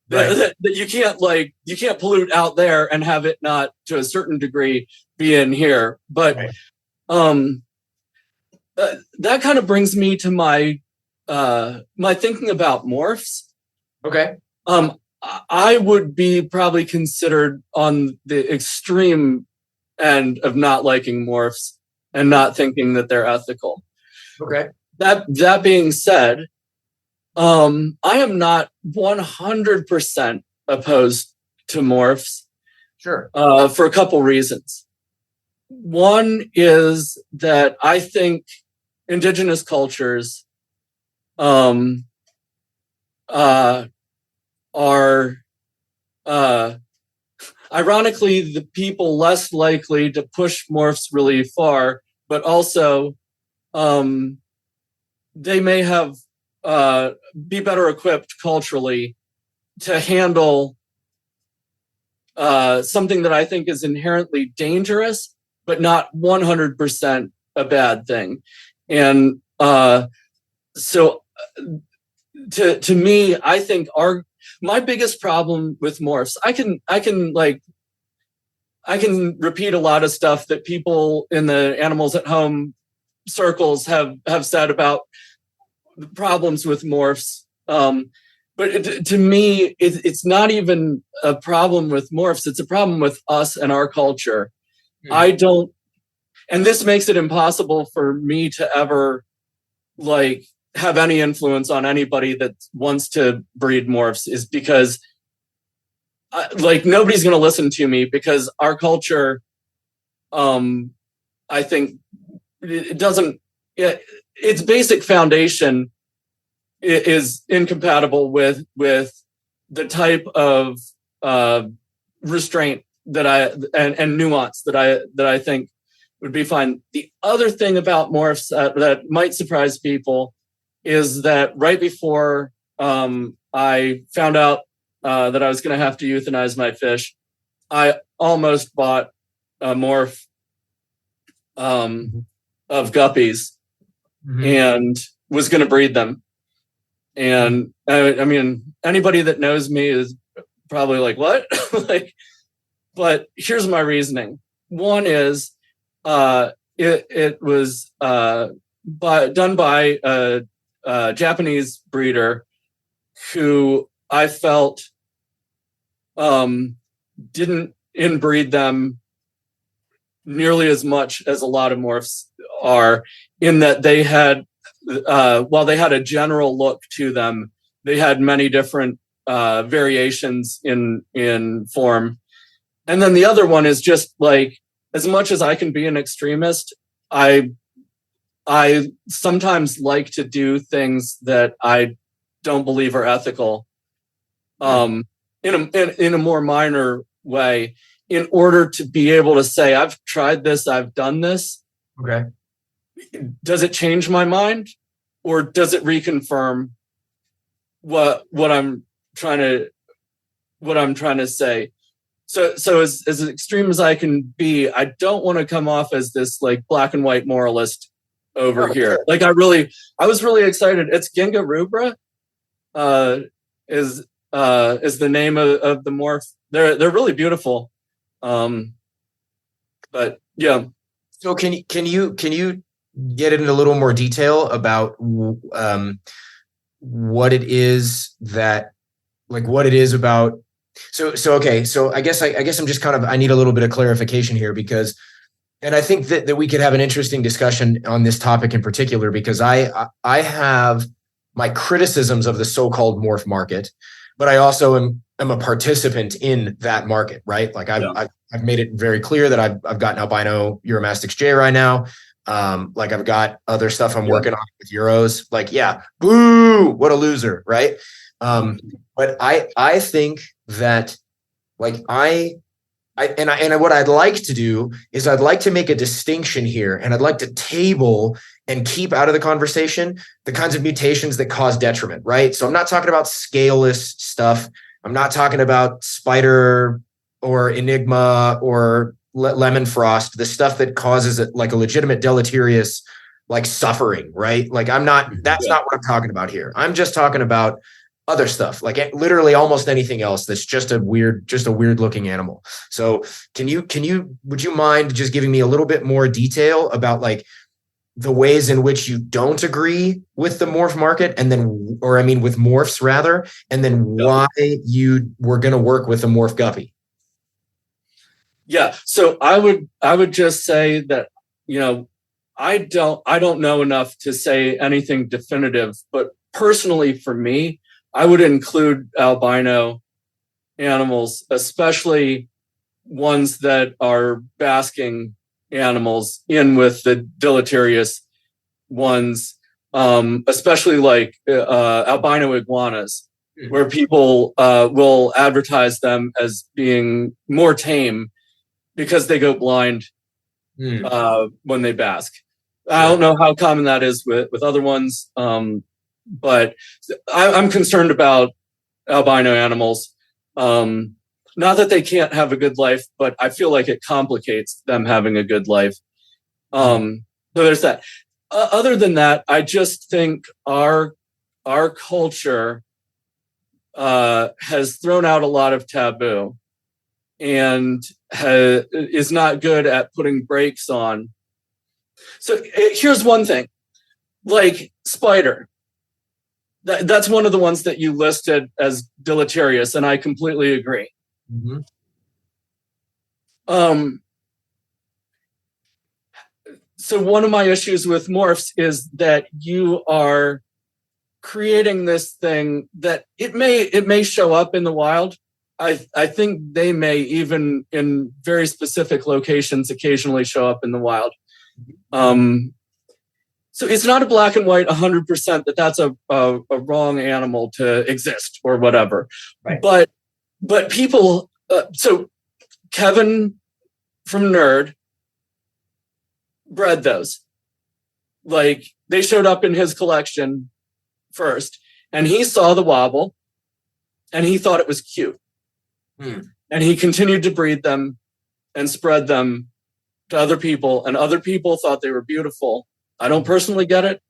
Right. That you can't pollute out there and have it not to a certain degree be in here. But that kind of brings me to my thinking about morphs. Okay. I would be probably considered on the extreme end of not liking morphs and not thinking that they're ethical. Okay. That being said, I am not 100% opposed to morphs. Sure. For a couple reasons. One is that I think indigenous cultures are ironically the people less likely to push morphs really far, but also they may have be better equipped culturally to handle something that I think is inherently dangerous, but not 100% a bad thing. And so to me, I think my biggest problem with morphs, I can repeat a lot of stuff that people in the animals at home circles have said about the problems with morphs. But to me, it's not even a problem with morphs. It's a problem with us and our culture. And this makes it impossible for me to ever have any influence on anybody that wants to breed morphs, is because nobody's going to listen to me, because our culture, I think it doesn't, its basic foundation is incompatible with the type of restraint and nuance that I think would be fine. The other thing about morphs that might surprise people is that right before I found out that I was going to have to euthanize my fish. I almost bought a morph of guppies and was going to breed them. And I mean, anybody that knows me is probably like, what? But here's my reasoning. One is it was done by a Japanese breeder who I felt didn't inbreed them nearly as much as a lot of morphs are, in that they had, while they had a general look to them, they had many different variations in form. And then the other one is just like, as much as I can be an extremist, I sometimes like to do things that I don't believe are ethical, in a more minor way, in order to be able to say, I've tried this, I've done this. Okay. Does it change my mind, or does it reconfirm what I'm trying to say? So as extreme as I can be, I don't want to come off as this like black and white moralist over here. Like I was really excited. It's Ginga rubra, is the name of the morph. They're really beautiful. But yeah. So can you get into a little more detail about what it is about? So okay. So I guess I'm just I need a little bit of clarification here, because, and I think that we could have an interesting discussion on this topic in particular, because I have my criticisms of the so-called morph market, but I also am a participant in that market, right? Like I've made it very clear that I've got an albino Euromastix J right now. Like I've got other stuff I'm working on with Euros. Like, yeah, boo, what a loser, right? But I think that like what I'd like to do is I'd like to make a distinction here, and I'd like to table and keep out of the conversation the kinds of mutations that cause detriment, right? So I'm not talking about scaleless stuff. I'm not talking about spider or enigma or lemon frost, the stuff that causes like a legitimate deleterious like suffering, right? Like that's not what I'm talking about here. I'm just talking about other stuff, like literally almost anything else that's just a weird looking animal. So would you mind just giving me a little bit more detail about like the ways in which you don't agree with the morph market, and then, with morphs rather, and then why you were going to work with a morph guppy? Yeah. So I would just say that, I don't know enough to say anything definitive, but personally for me, I would include albino animals, especially ones that are basking animals, in with the deleterious ones, especially like albino iguanas, where people will advertise them as being more tame because they go blind when they bask. I don't know how common that is with other ones, but I'm concerned about albino animals. Not that they can't have a good life, but I feel like it complicates them having a good life. So there's that. Other than that, I just think our culture has thrown out a lot of taboo, and is not good at putting brakes on. So here's one thing, like spider. That's one of the ones that you listed as deleterious, and I completely agree. Mm-hmm. So one of my issues with morphs is that you are creating this thing that it may show up in the wild. I think they may, even in very specific locations, occasionally show up in the wild. So it's not a black and white 100% that that's a wrong animal to exist or whatever. Right. But people, so Kevin from Nerd bred those. Like, they showed up in his collection first, And he saw the wobble and he thought it was cute. And he continued to breed them and spread them to other people, and other people thought they were beautiful. I don't personally get it,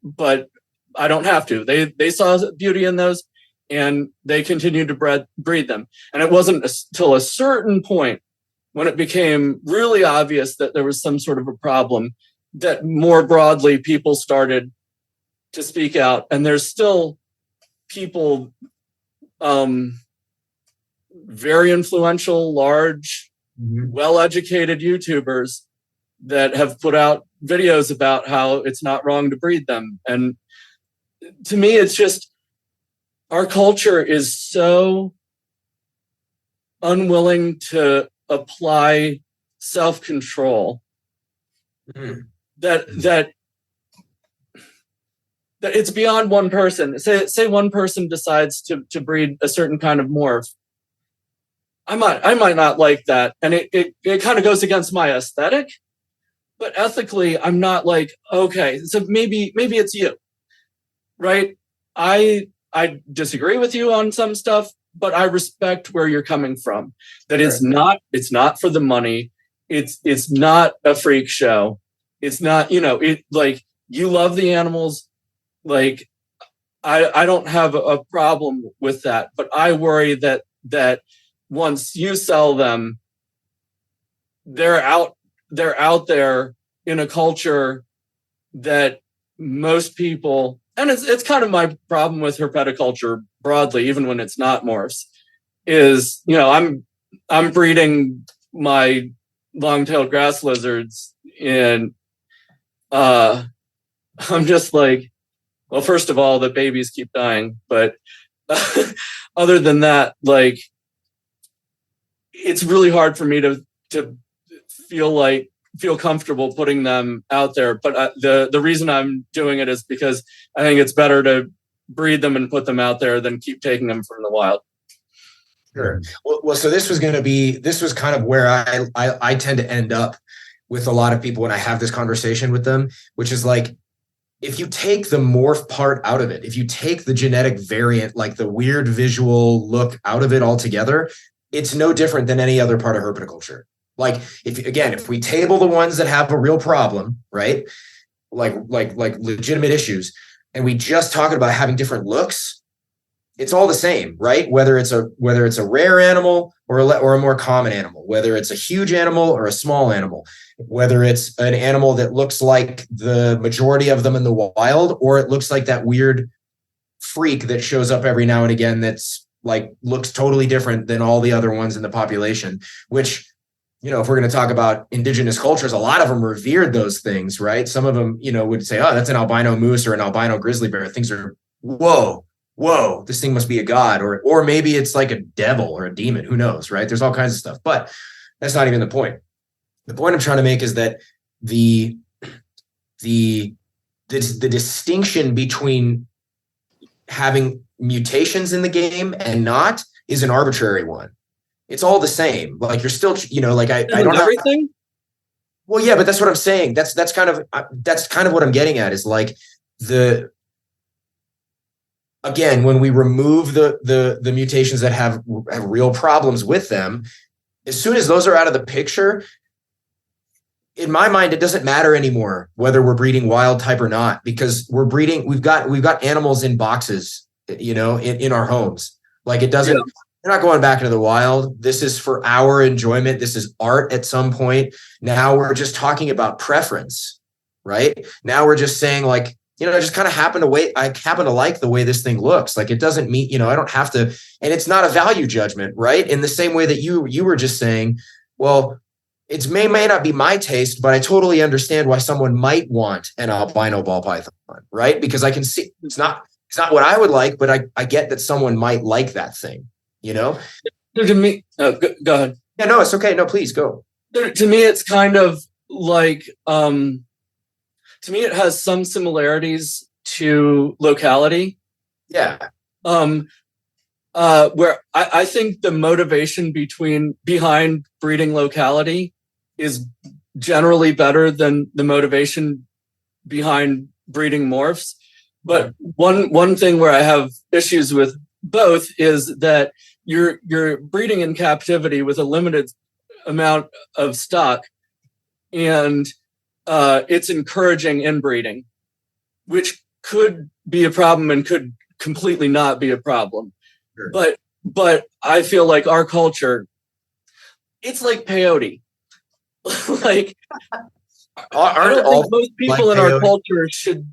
but I don't have to. They saw beauty in those, and they continued to breed them. And it wasn't until a certain point when it became really obvious that there was some sort of a problem that more broadly people started to speak out. And there's still people, very influential, large, well-educated YouTubers that have put out videos about how it's not wrong to breed them. And to me, it's just, our culture is so unwilling to apply self-control that it's beyond one person. Say one person decides to breed a certain kind of morph. I might not like that, and it kind of goes against my aesthetic, but ethically, I'm not like, okay, so maybe it's you, right? I disagree with you on some stuff, but I respect where you're coming from. That it's not for the money. It's not a freak show. It's not, like, you love the animals. Like, I don't have a problem with that, but I worry that once you sell them, they're out there in a culture that most people, and it's kind of my problem with herpetoculture broadly, even when it's not morphs, is, I'm breeding my long-tailed grass lizards, and I'm just like, well, first of all, the babies keep dying, but other than that, like, it's really hard for me to feel comfortable putting them out there. But the reason I'm doing it is because I think it's better to breed them and put them out there than keep taking them from the wild. Sure. Well, so this was kind of where I tend to end up with a lot of people when I have this conversation with them, which is like, if you take the morph part out of it, if you take the genetic variant, like the weird visual look out of it altogether, it's no different than any other part of herpetoculture. Like, if we table the ones that have a real problem, right? Like legitimate issues, and we just talking about having different looks, it's all the same, right? Whether it's a rare animal or a more common animal, whether it's a huge animal or a small animal, whether it's an animal that looks like the majority of them in the wild, or it looks like that weird freak that shows up every now and again that's like looks totally different than all the other ones in the population, which, if we're going to talk about indigenous cultures, a lot of them revered those things, right? Some of them, would say, oh, that's an albino moose or an albino grizzly bear. Things are, whoa, this thing must be a god, or maybe it's like a devil or a demon, who knows, right? There's all kinds of stuff, but that's not even the point. The point I'm trying to make is that the distinction between having mutations in the game and not is an arbitrary one. It's all the same. Like, you're still, like I don't everything. Well, yeah, but that's what I'm saying. That's kind of what I'm getting at, is like again, when we remove the mutations that have real problems with them, as soon as those are out of the picture, in my mind, it doesn't matter anymore whether we're breeding wild type or not, because we've got animals in boxes, in our homes. Like, it doesn't, they're not going back into the wild. This is for our enjoyment. This is art at some point. Now we're just talking about preference, right? Now we're just saying, like, I just kind of happen to like the way this thing looks. Like, it doesn't mean, I don't have to, and it's not a value judgment, right? In the same way that you were just saying, well, it may not be my taste, but I totally understand why someone might want an albino ball python, right? Because I can see it's not what I would like, but I get that someone might like that thing, To me, go ahead. Yeah, no, it's okay. No, please go. To me, it's kind of like, to me, it has some similarities to locality. Yeah. Where I think the motivation behind breeding locality is generally better than the motivation behind breeding morphs. But one thing where I have issues with both is that you're breeding in captivity with a limited amount of stock, and it's encouraging inbreeding, which could be a problem and could completely not be a problem. Sure. But I feel like our culture, it's like peyote. Like, I don't think most people in our culture should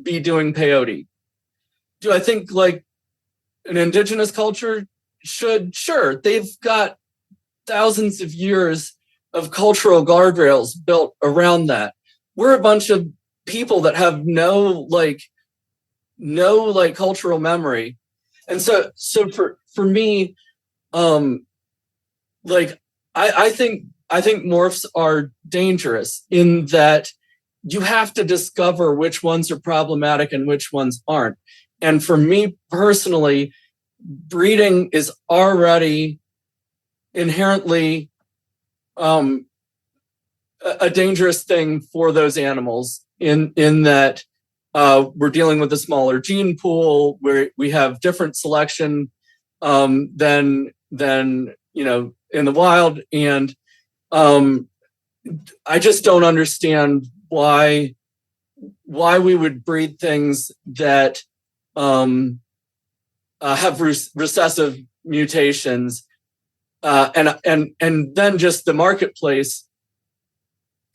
be doing peyote. Do I think like an indigenous culture should? Sure, they've got thousands of years of cultural guardrails built around that. We're a bunch of people that have no cultural memory. And so for me, like I think morphs are dangerous in that you have to discover which ones are problematic and which ones aren't. And for me personally, breeding is already inherently a dangerous thing for those animals in that we're dealing with a smaller gene pool where we have different selection than in the wild. And I just don't understand why we would breed things that have recessive mutations, and then just the marketplace.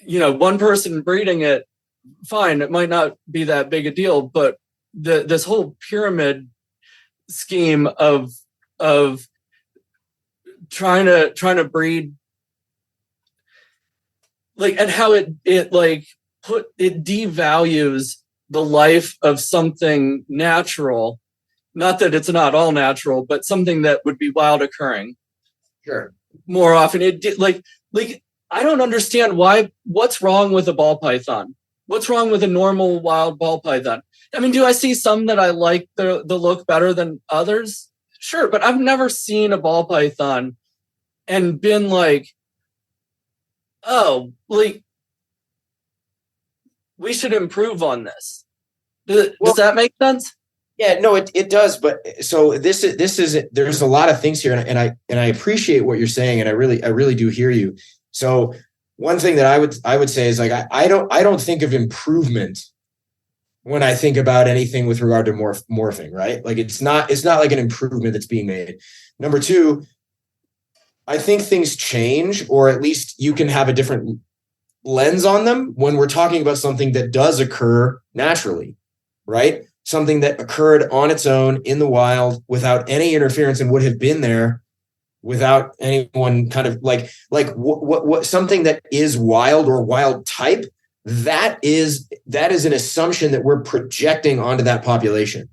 One person breeding it, fine, it might not be that big a deal, but this whole pyramid scheme of trying to breed, like, and how it devalues the life of something natural. Not that it's not all natural, but something that would be wild occurring. Sure. More often, I don't understand what's wrong with a ball python. What's wrong with a normal wild ball python? I mean, do I see some that I like the look better than others? Sure, but I've never seen a ball python and been like, oh, like, we should improve on this. Does that make sense? Yeah, no, it does. But so this is there's a lot of things here, and I appreciate what you're saying, and I really do hear you. So one thing that I would say is, like, I don't think of improvement when I think about anything with regard to morphing, right? Like, it's not like an improvement that's being made. Number two, I think things change, or at least you can have a different lens on them when we're talking about something that does occur naturally, right? Something that occurred on its own in the wild without any interference and would have been there without anyone kind of like what something that is wild or wild type, that is an assumption that we're projecting onto that population,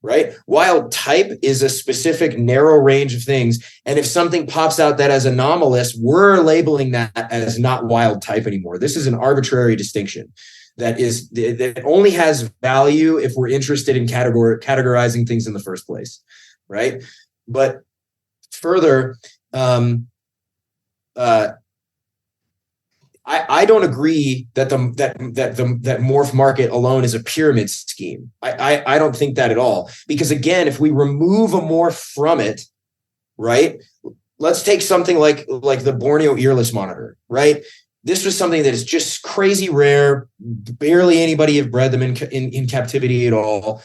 right? Wild type is a specific narrow range of things. And if something pops out that as anomalous, we're labeling that as not wild type anymore. This is an arbitrary distinction that only has value if we're interested in categorizing things in the first place, right? But further, I don't agree that that morph market alone is a pyramid scheme. I don't think that at all, because again, if we remove a morph from it, right? Let's take something like the Borneo earless monitor, right? This was something that is just crazy rare. Barely anybody have bred them in captivity at all.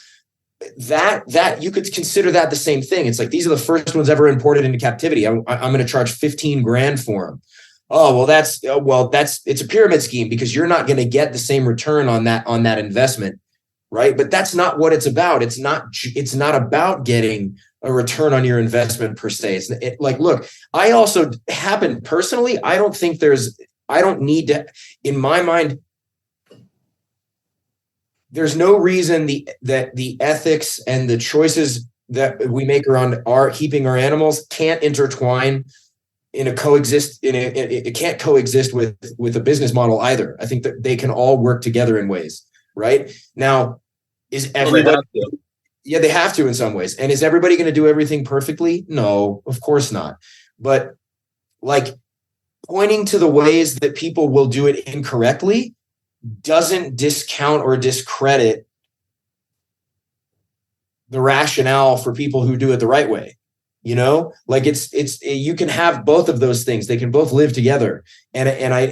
That you could consider that the same thing. It's like, these are the first ones ever imported into captivity. I'm going to charge 15 grand for them. Oh, well, it's a pyramid scheme, because you're not going to get the same return on that investment, right? But that's not what it's about. It's not about getting a return on your investment per se. Look, I also happen personally, I don't need to, in my mind, there's no reason that the ethics and the choices that we make around keeping our animals can't intertwine it can't coexist with a business model either. I think that they can all work together in ways, right? Now, is everybody? Yeah, they have to in some ways. And is everybody going to do everything perfectly? No, of course not. But like, pointing to the ways that people will do it incorrectly doesn't discount or discredit the rationale for people who do it the right way. You know, like you can have both of those things. They can both live together. I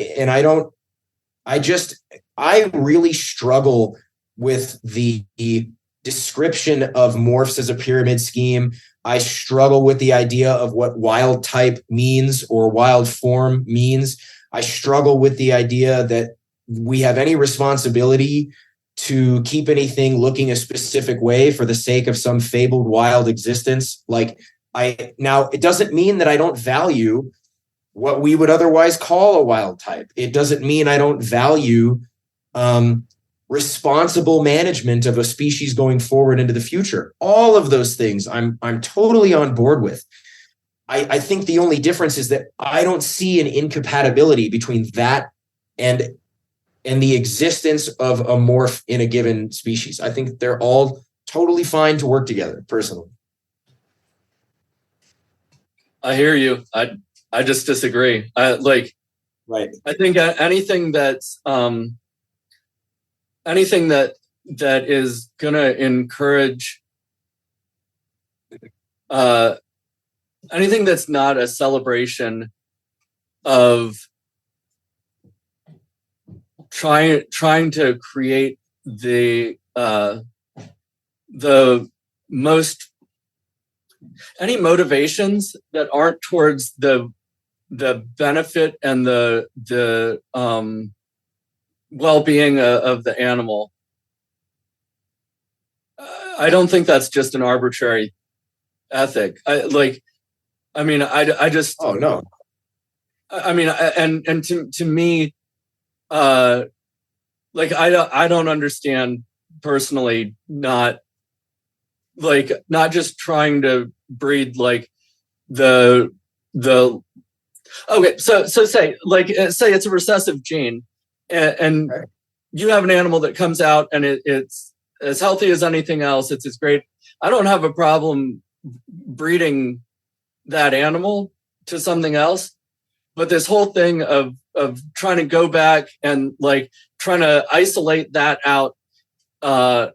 really struggle with the description of morphs as a pyramid scheme. I struggle with the idea of what wild type means or wild form means. I struggle with the idea that we have any responsibility to keep anything looking a specific way for the sake of some fabled wild existence. Now, it doesn't mean that I don't value what we would otherwise call a wild type. It doesn't mean I don't value responsible management of a species going forward into the future. All of those things I'm totally on board with. I think the only difference is that I don't see an incompatibility between that and the existence of a morph in a given species. I think they're all totally fine to work together, personally. I hear you. I just disagree. Right. I think anything that's anything that is gonna encourage anything that's not a celebration of trying to create the most, any motivations that aren't towards the benefit and the well-being of the animal. I don't think that's just an arbitrary ethic. I just. Oh no. I mean, and to me, I don't understand personally not just trying to breed like the okay, so say it's a recessive gene and right. You have an animal that comes out and it's as healthy as anything else. It's great. I don't have a problem breeding that animal to something else, but this whole thing of trying to go back and like trying to isolate that out, to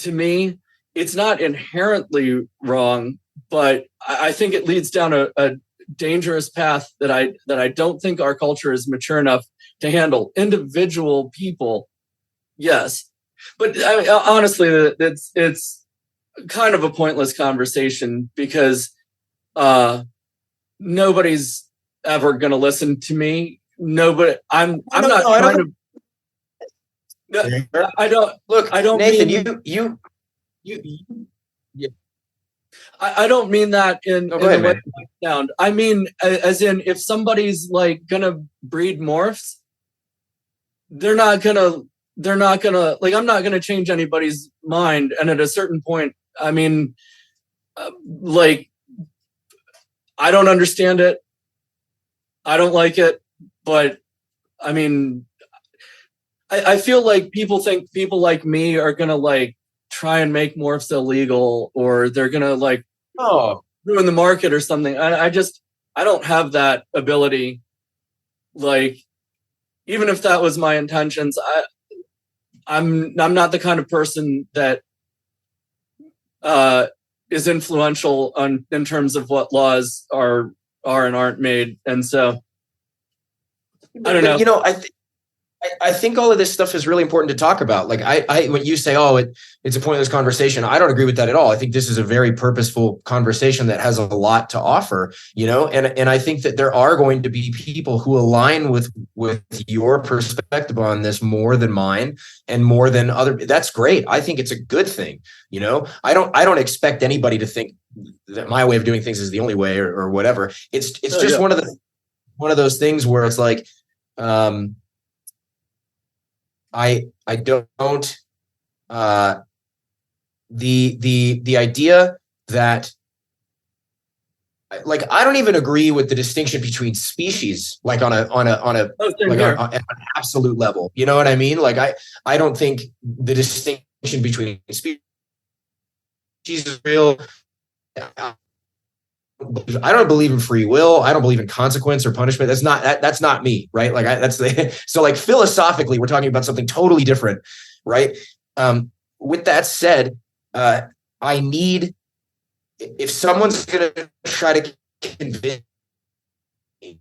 me, it's not inherently wrong, but I think it leads down a dangerous path that I don't think our culture is mature enough to handle. Individual people, yes, but honestly, it's kind of a pointless conversation because nobody's ever going to listen to me. Nobody. I'm not trying to. I don't look. I don't, Nathan. Mean, you. I don't mean that in the way it sound. I mean, as in, if somebody's like gonna breed morphs, they're not gonna like. I'm not gonna change anybody's mind. And at a certain point, I mean, like, I don't understand it. I don't like it, but I mean, I feel like people think people like me are gonna like try and make morphs illegal, or they're gonna like ruin the market or something. I don't have that ability. Like, even if that was my intentions, I'm not the kind of person that is influential in terms of what laws are and aren't made. And so I don't know. You know, I think all of this stuff is really important to talk about. Like when you say, it's a pointless conversation, I don't agree with that at all. I think this is a very purposeful conversation that has a lot to offer, you know, and I think that there are going to be people who align with your perspective on this more than mine and more than other. That's great. I think it's a good thing. You know, I don't expect anybody to think that my way of doing things is the only way or whatever. It's just one of those things where it's like, I don't the idea that, like, I don't even agree with the distinction between species, like on an absolute level. You know what I mean? Like I don't think the distinction between species is real. I don't believe in free will. I don't believe in consequence or punishment. That's not me, right? Like so like philosophically, we're talking about something totally different, right? With that said, I need, if someone's going to try to convince me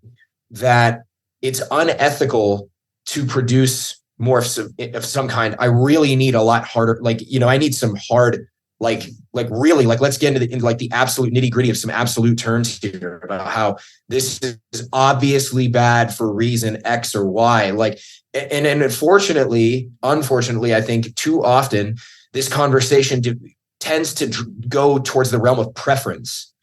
that it's unethical to produce morphs of some kind, I really need a lot harder. Like, I need some hard, really, let's get into the absolute nitty gritty of some absolute terms here about how this is obviously bad for reason X or Y. And unfortunately, I think too often this conversation tends to go towards the realm of preference.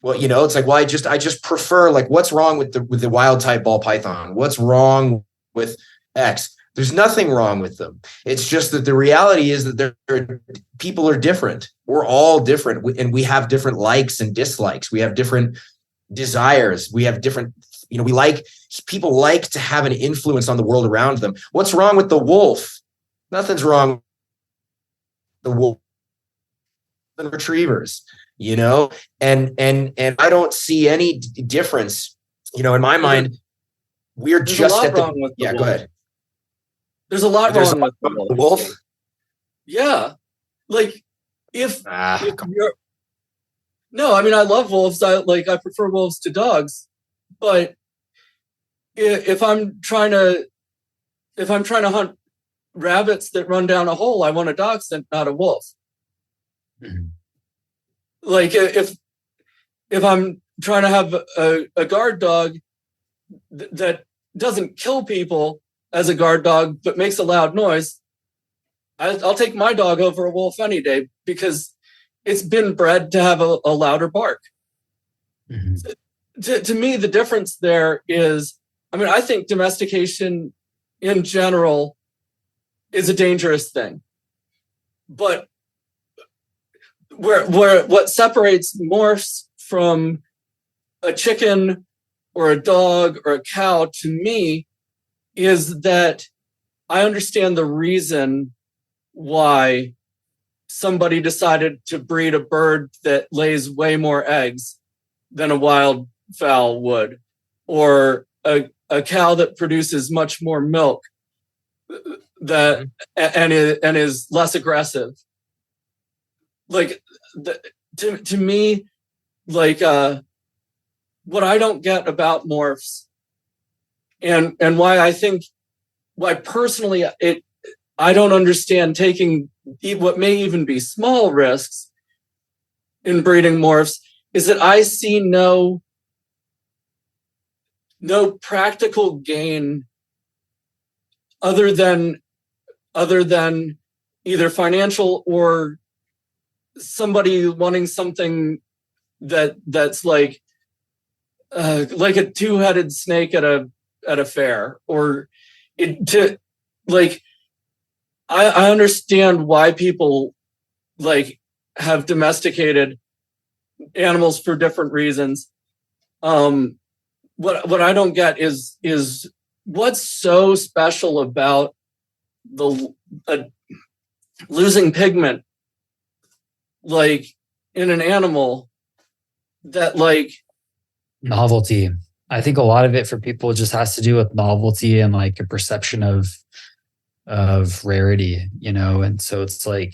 Well, it's like, well, I just prefer, what's wrong with the wild type ball python? What's wrong with X? There's nothing wrong with them. It's just that the reality is that people are different. We're all different, and we have different likes and dislikes. We have different desires. We have different, people like to have an influence on the world around them. What's wrong with the wolf? Nothing's wrong with the wolf and retrievers, and I don't see any difference, in my mind. We're just at the, yeah, go ahead. There's a lot wrong with the wolf. Yeah. If you're, no, I mean, I love wolves. I prefer wolves to dogs, but if I'm trying to hunt rabbits that run down a hole, I want a dachshund, not a wolf. Mm-hmm. If I'm trying to have a guard dog that doesn't kill people as a guard dog, but makes a loud noise, I'll take my dog over a wolf any day because it's been bred to have a louder bark. Mm-hmm. To me, the difference there is, I think domestication in general is a dangerous thing. But where what separates morphs from a chicken or a dog or a cow, to me, is that I understand the reason why somebody decided to breed a bird that lays way more eggs than a wild fowl would, or a cow that produces much more milk and is less aggressive. To me, what I don't get about morphs, and why personally I don't understand taking what may even be small risks in breeding morphs, is that I see no practical gain other than either financial or somebody wanting something that's like a two-headed snake at a fair, or I understand why people have domesticated animals for different reasons. What I don't get is what's so special about losing pigment in an animal that novelty. I think a lot of it for people just has to do with novelty and a perception of rarity, and so it's I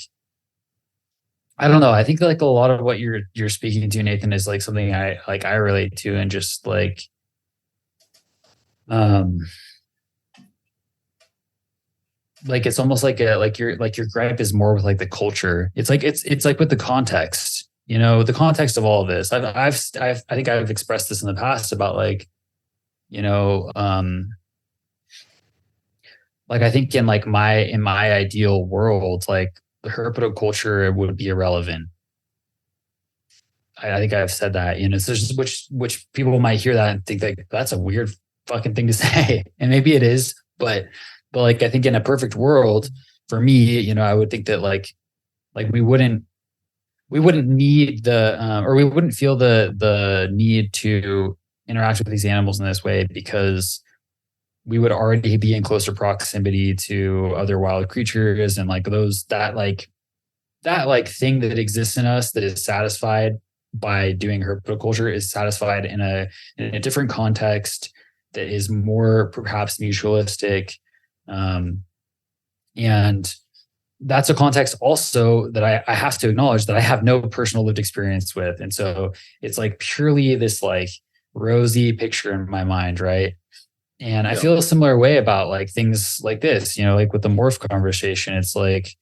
don't know. I think a lot of what you're speaking to, Nathan, is something I relate to, and just it's almost your gripe is more with the culture. It's with the context, the context of all of this. I think I've expressed this in the past about I think in my ideal world, the herpetoculture would be irrelevant. I think I've said that, so just which people might hear that and think that's a weird fucking thing to say, and maybe it is, but I think in a perfect world for me, I would think that we wouldn't need or we wouldn't feel the need to interact with these animals in this way, because we would already be in closer proximity to other wild creatures, and that thing that exists in us that is satisfied by doing herpetoculture is satisfied in a different context that is more perhaps mutualistic, and that's a context also that I have to acknowledge that I have no personal lived experience with. And so it's like purely this like rosy picture in my mind, right? And I feel a similar way about like things like this, like with the morph conversation. It's like,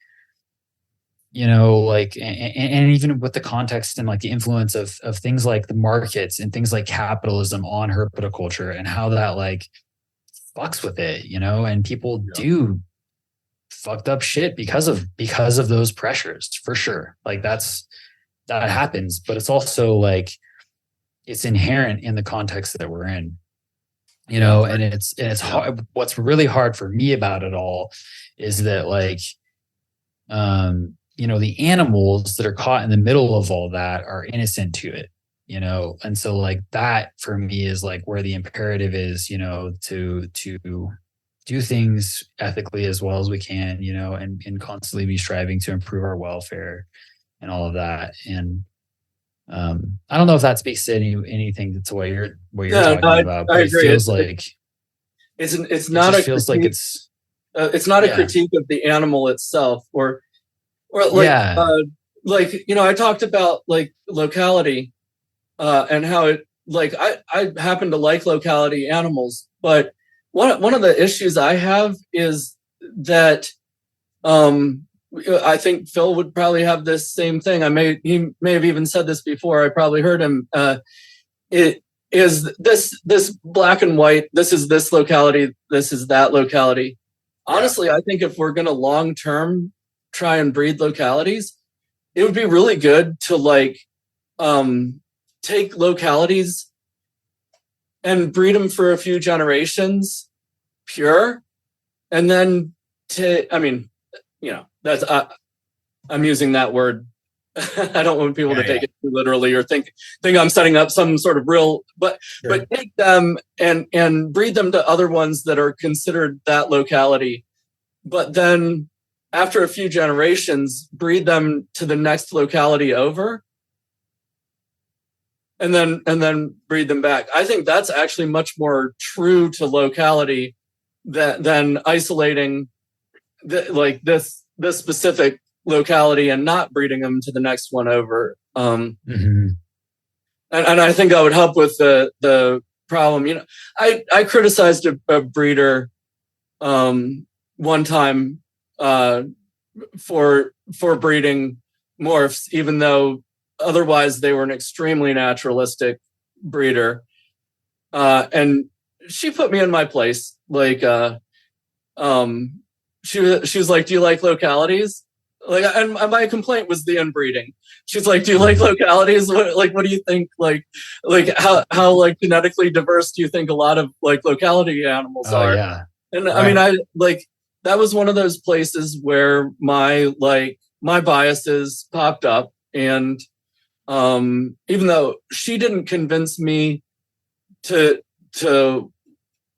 like, and even with the context and like the influence of things like the markets and things like capitalism on herpetoculture and how that like fucks with it, and people do fucked up shit because of those pressures, for sure. Like that happens, but it's also like it's inherent in the context that we're in, and it's hard. What's really hard for me about it all is that like, the animals that are caught in the middle of all that are innocent to it, and so like that for me is like where the imperative is, to do things ethically as well as we can, and constantly be striving to improve our welfare and all of that. And I don't know if that speaks to anything to what you're talking about, but it feels like it's not a feels critique. Like it's not a critique of the animal itself, or like I talked about like locality and how it like I happen to like locality animals, but one of the issues I have is that I think Phil would probably have this same thing. He may have even said this before. I probably heard him. It is this black and white. This is this locality. This is that locality. Honestly, I think if we're going to long term try and breed localities, it would be really good to like take localities and breed them for a few generations pure, and then that's I'm using that word. I don't want people to take it too literally or think I'm setting up some sort of real, but take them and breed them to other ones that are considered that locality, but then after a few generations breed them to the next locality over, and then breed them back. I think that's actually much more true to locality than isolating this specific locality and not breeding them to the next one over. And I think that would help with the problem. I criticized a breeder one time for breeding morphs, even though otherwise they were an extremely naturalistic breeder. And she put me in my place. Like, she was like, "Do you like localities?" Like, and my complaint was the inbreeding. She's like, "Do you like localities? What do you think? Like how like genetically diverse do you think a lot of like locality animals are?" Yeah. And right. I mean, I like that was one of those places where my biases popped up, and even though she didn't convince me to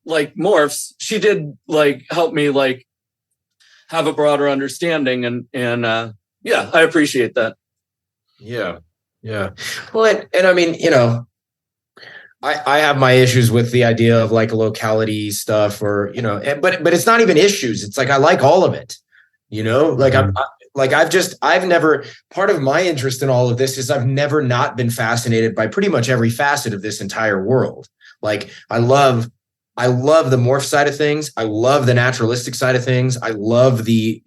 like morphs, she did like help me like have a broader understanding, and I appreciate that. Yeah. Well, and I mean, I have my issues with the idea of like locality stuff, or but it's not even issues. It's like I like all of it. Like I've never, part of my interest in all of this is I've never not been fascinated by pretty much every facet of this entire world. Like I love the morph side of things. I love the naturalistic side of things. I love the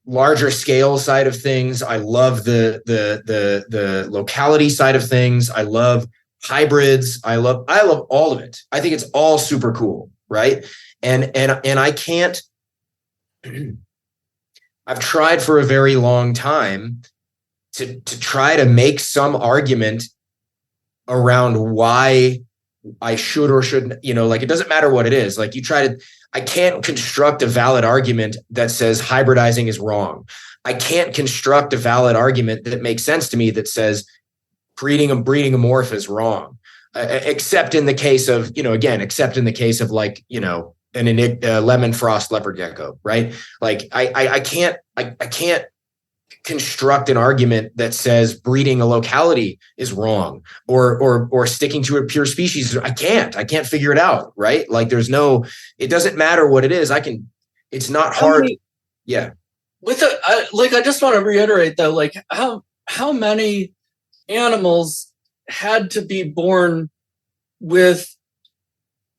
larger scale side of things. I love the locality side of things. I love hybrids. I love all of it. I think it's all super cool, right? And I can't. I've tried for a very long time to try to make some argument around why I should or shouldn't, like it doesn't matter what it is. Like I can't construct a valid argument that says hybridizing is wrong. I can't construct a valid argument that makes sense to me that says breeding a morph is wrong, except in the case of, like, a lemon frost leopard gecko, right? Like I can't construct an argument that says breeding a locality is wrong or sticking to a pure species. I can't figure it out, right? Like it doesn't matter what it is. I can it's not hard. Yeah. I just want to reiterate though, like how many animals had to be born with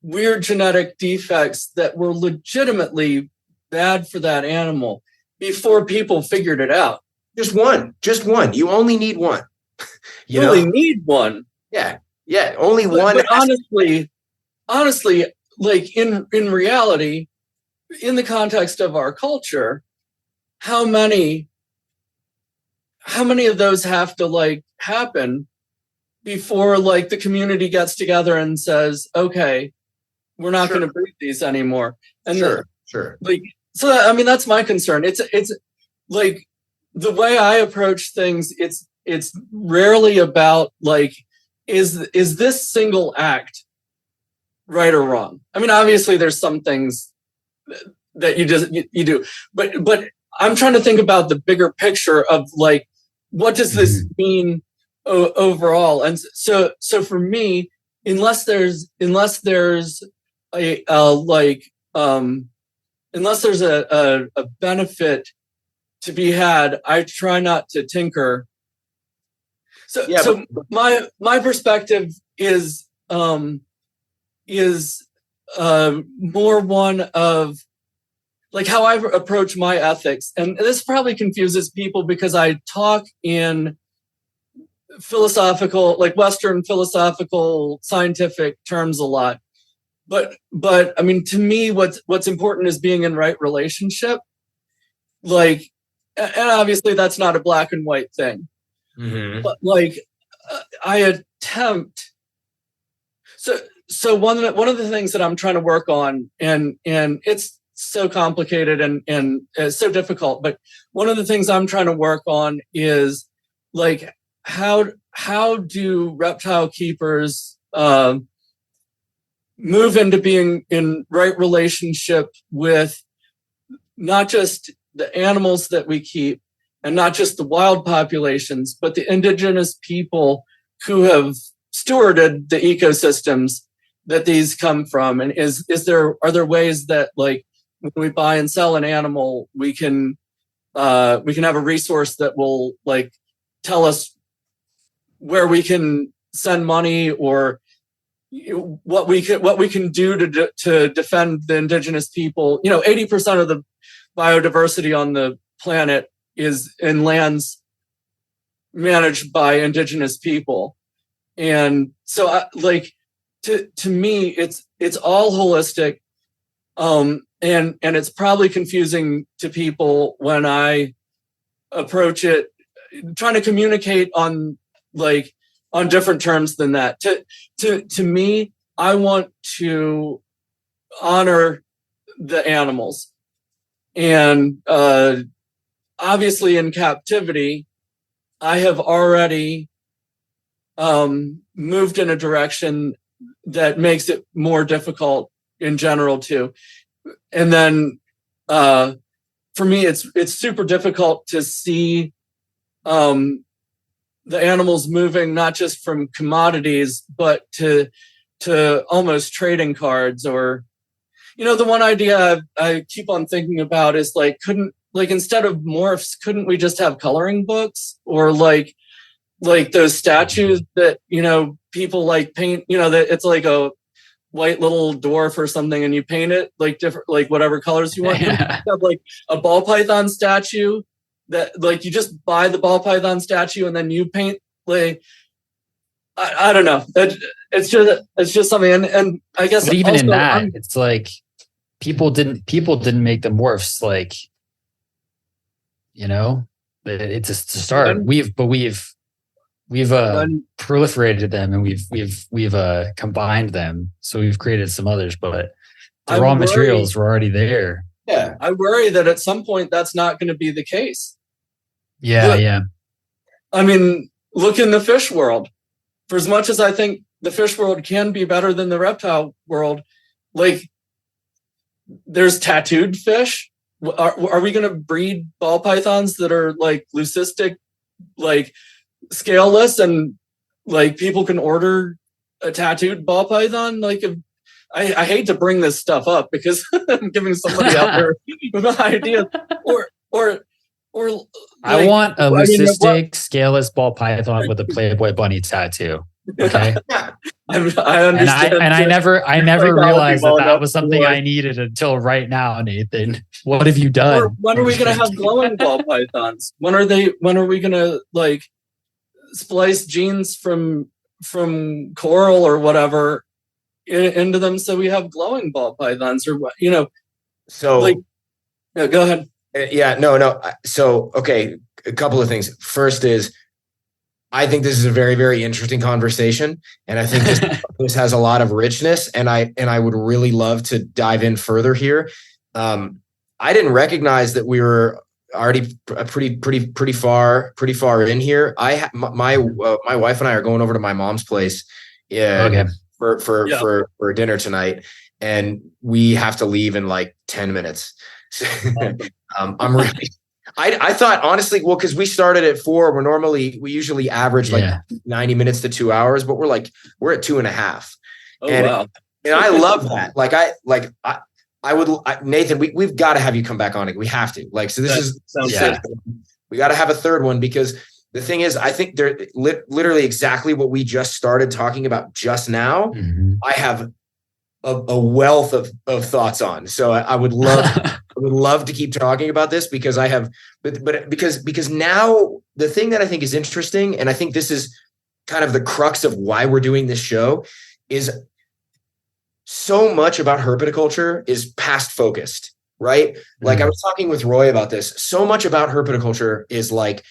weird genetic defects that were legitimately bad for that animal before people figured it out? Just one. You only need one. You only need one. Yeah. Only one. But honestly, like in reality, in the context of our culture, how many of those have to like happen before like the community gets together and says, okay, we're not going to breed these anymore? And sure. Like, so I mean, that's my concern. It's like the way I approach things. It's rarely about like, is this single act right or wrong? I mean, obviously there's some things that you do, but I'm trying to think about the bigger picture of like, what does this mean overall? And so for me, unless there's a benefit to be had, I try not to tinker. So my perspective is more one of like how I approach my ethics. And this probably confuses people because I talk in philosophical, like Western philosophical, scientific terms a lot. But I mean, to me, what's important is being in right relationship. Like, and obviously that's not a black and white thing. Mm-hmm. But like, I attempt. So one of the things that I'm trying to work on, and it's so complicated and it's so difficult, but one of the things I'm trying to work on is like how do reptile keepers move into being in right relationship with not just the animals that we keep and not just the wild populations, but the indigenous people who have stewarded the ecosystems that these come from. And are there ways that like when we buy and sell an animal, we can have a resource that will like tell us where we can send money or what we can do to defend the indigenous people. 80% of the biodiversity on the planet is in lands managed by indigenous people. And so to me, it's all holistic. And it's probably confusing to people when I approach it, trying to communicate on different terms than that. To me, I want to honor the animals. And obviously in captivity, I have already moved in a direction that makes it more difficult in general too. And then for me, it's super difficult to see the animals moving not just from commodities, but to almost trading cards. Or the one idea I keep on thinking about is instead of morphs, couldn't we just have coloring books or like those statues that people like paint, that it's like a white little dwarf or something and you paint it like different, like whatever colors you want. Yeah. Have like a ball python statue that like you just buy the ball python statue and then you paint like I don't know. It's just something, and I guess. But even in that, it's like people didn't make the morphs like, it's just to start. We've proliferated them and we've combined them, so we've created some others, but the raw materials were already there. Yeah, I worry that at some point that's not going to be the case. Yeah. I mean, look in the fish world. For as much as I think the fish world can be better than the reptile world, like there's tattooed fish. Are we going to breed ball pythons that are like leucistic, like scaleless, and like people can order a tattooed ball python? Like, I hate to bring this stuff up because I'm giving somebody out there an idea, or like, I want a leucistic scaleless ball python with a Playboy bunny tattoo. Okay. I understand. And I never realized that well was something I needed until right now, Nathan. What have you done? Or when are we going to have glowing ball pythons? When are we going to like splice genes from coral or whatever into them so we have glowing ball pythons, or what, So like, yeah, go ahead. No. So, okay, a couple of things. First is, I think this is a very, very interesting conversation, and I think this has a lot of richness, and I would really love to dive in further here. I didn't recognize that we were already pretty far in here. My wife and I are going over to my mom's place for dinner tonight, and we have to leave in like 10 minutes. I'm really. I thought, honestly, well, because we started at 4, we usually average like 90 minutes to 2 hours, but we're at 2.5. Oh, wow. And I love that. I would, Nathan, we've got to have you come back on it. We have to, so this we got to have a third one, because the thing is, I think they're literally exactly what we just started talking about just now. Mm-hmm. I have a wealth of thoughts on. So I would love to keep talking about this, because I have, but because now the thing that I think is interesting, and I think this is kind of the crux of why we're doing this show, is so much about herpetoculture is past focused, right? Mm-hmm. Like I was talking with Roy about this. So much about herpetoculture is like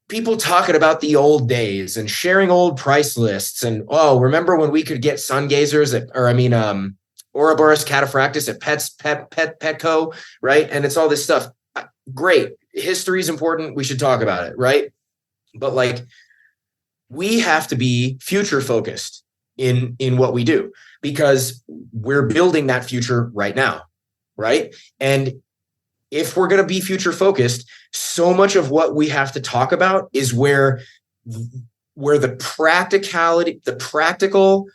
people talking about the old days and sharing old price lists. And, remember when we could get sun gazers Ouroboros cataphractus at Petco, right? And it's all this stuff. Great. History is important. We should talk about it, right? But we have to be future focused in what we do, because we're building that future right now, right? And if we're going to be future focused, so much of what we have to talk about is where the practical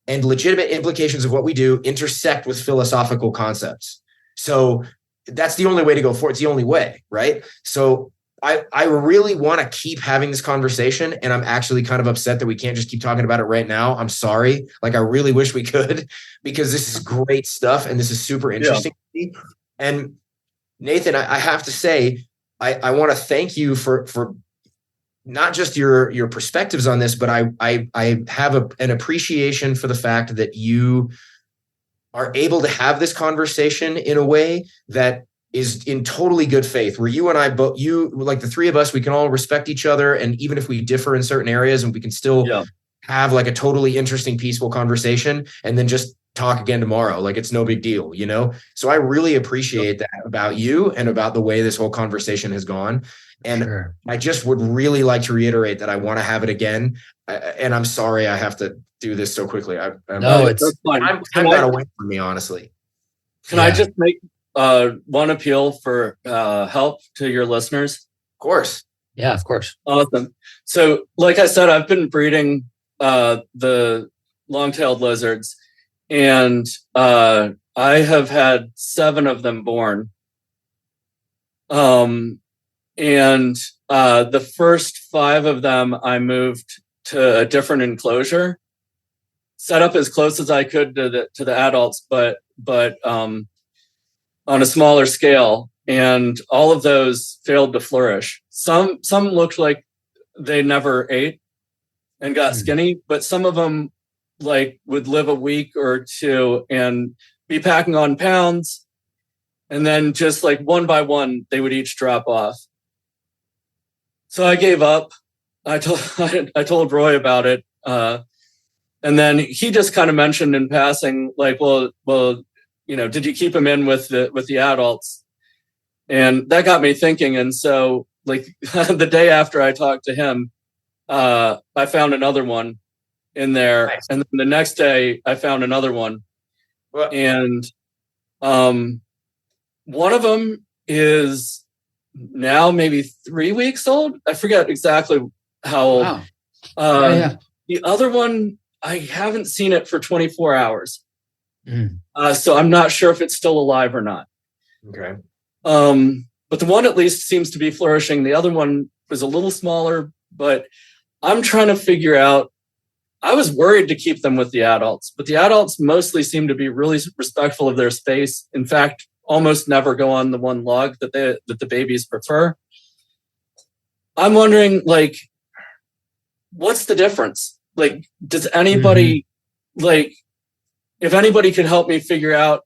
and legitimate implications of what we do intersect with philosophical concepts. So that's the only way to go forward. It's the only way, right? So I really want to keep having this conversation, and I'm actually kind of upset that we can't just keep talking about it right now. I'm sorry. I really wish we could, because this is great stuff and this is super interesting to me. And Nathan, I have to say, I want to thank you for not just your perspectives on this, but I have an appreciation for the fact that you are able to have this conversation in a way that is in totally good faith, where you and I both, the three of us, we can all respect each other. And even if we differ in certain areas, and we can still have a totally interesting, peaceful conversation, and then just talk again tomorrow. It's no big deal, So I really appreciate that about you and about the way this whole conversation has gone. And sure. I just would really like to reiterate that I want to have it again. And I'm sorry I have to do this so quickly. It's fine. I'm got away from me, honestly. Can I just make one appeal for help to your listeners? Of course. Yeah, of course. Awesome. So like I said, I've been breeding the long-tailed lizards, and I have had 7 of them born. And the first 5 of them, I moved to a different enclosure, set up as close as I could to the adults, but on a smaller scale. And all of those failed to flourish. Some looked like they never ate and got skinny, but some of them would live a week or 2 and be packing on pounds. And then just one by one, they would each drop off. So I gave up. I told Roy about it. And then he just kind of mentioned in passing, well, did you keep him in with the adults? And that got me thinking. And so the day after I talked to him, I found another one in there. Nice. And then the next day I found another one. Well, and one of them is now maybe 3 weeks old. I forget exactly how old. Wow. The other one, I haven't seen it for 24 hours. Mm. So I'm not sure if it's still alive or not. Okay. But the one at least seems to be flourishing. The other one was a little smaller, but I'm trying to figure out. I was worried to keep them with the adults, but the adults mostly seem to be really respectful of their space. In fact, almost never go on the one log that the babies prefer. I'm wondering, like, what's the difference? Like, does anybody like, if anybody could help me figure out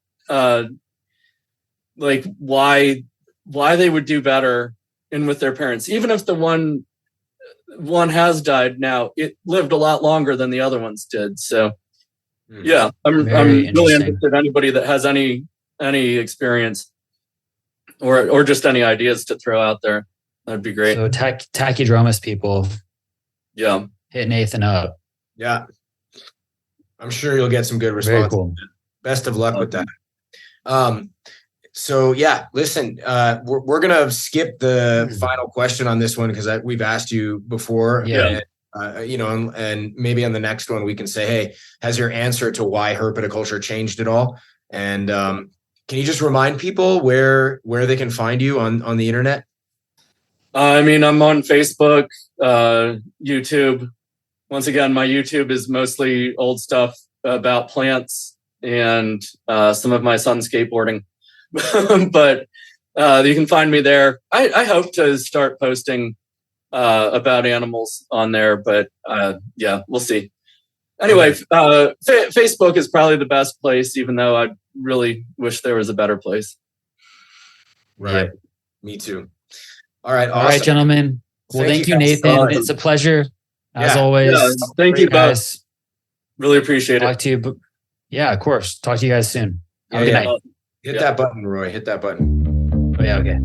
like why they would do better in with their parents, even if the one has died now, it lived a lot longer than the other ones did. So yeah, I'm really interested in anybody that has any experience or just any ideas to throw out there. That'd be great. So tachydermis people. Yeah. Hit Nathan up. Yeah. I'm sure you'll get some good response. Very cool. Best of luck with that. So yeah, listen, we're gonna skip the final question on this one because we've asked you before. Yeah. And, and maybe on the next one we can say, hey, has your answer to why herpetoculture changed at all? And can you just remind people where they can find you on the internet? I mean, I'm on Facebook, YouTube. Once again, my YouTube is mostly old stuff about plants and some of my son's skateboarding. But you can find me there. I hope to start posting about animals on there, but yeah, we'll see. Anyway, Facebook is probably the best place, even though I really wish there was a better place. Right. Yep. Me too. All right. All right, gentlemen. Well, thank you, Nathan. It's a pleasure as always. Yeah, thank you guys. both. Really appreciate Talk to you. Yeah, of course. Talk to you guys soon. Have a good night. Hit that button, Roy. Hit that button. Oh, yeah. Okay.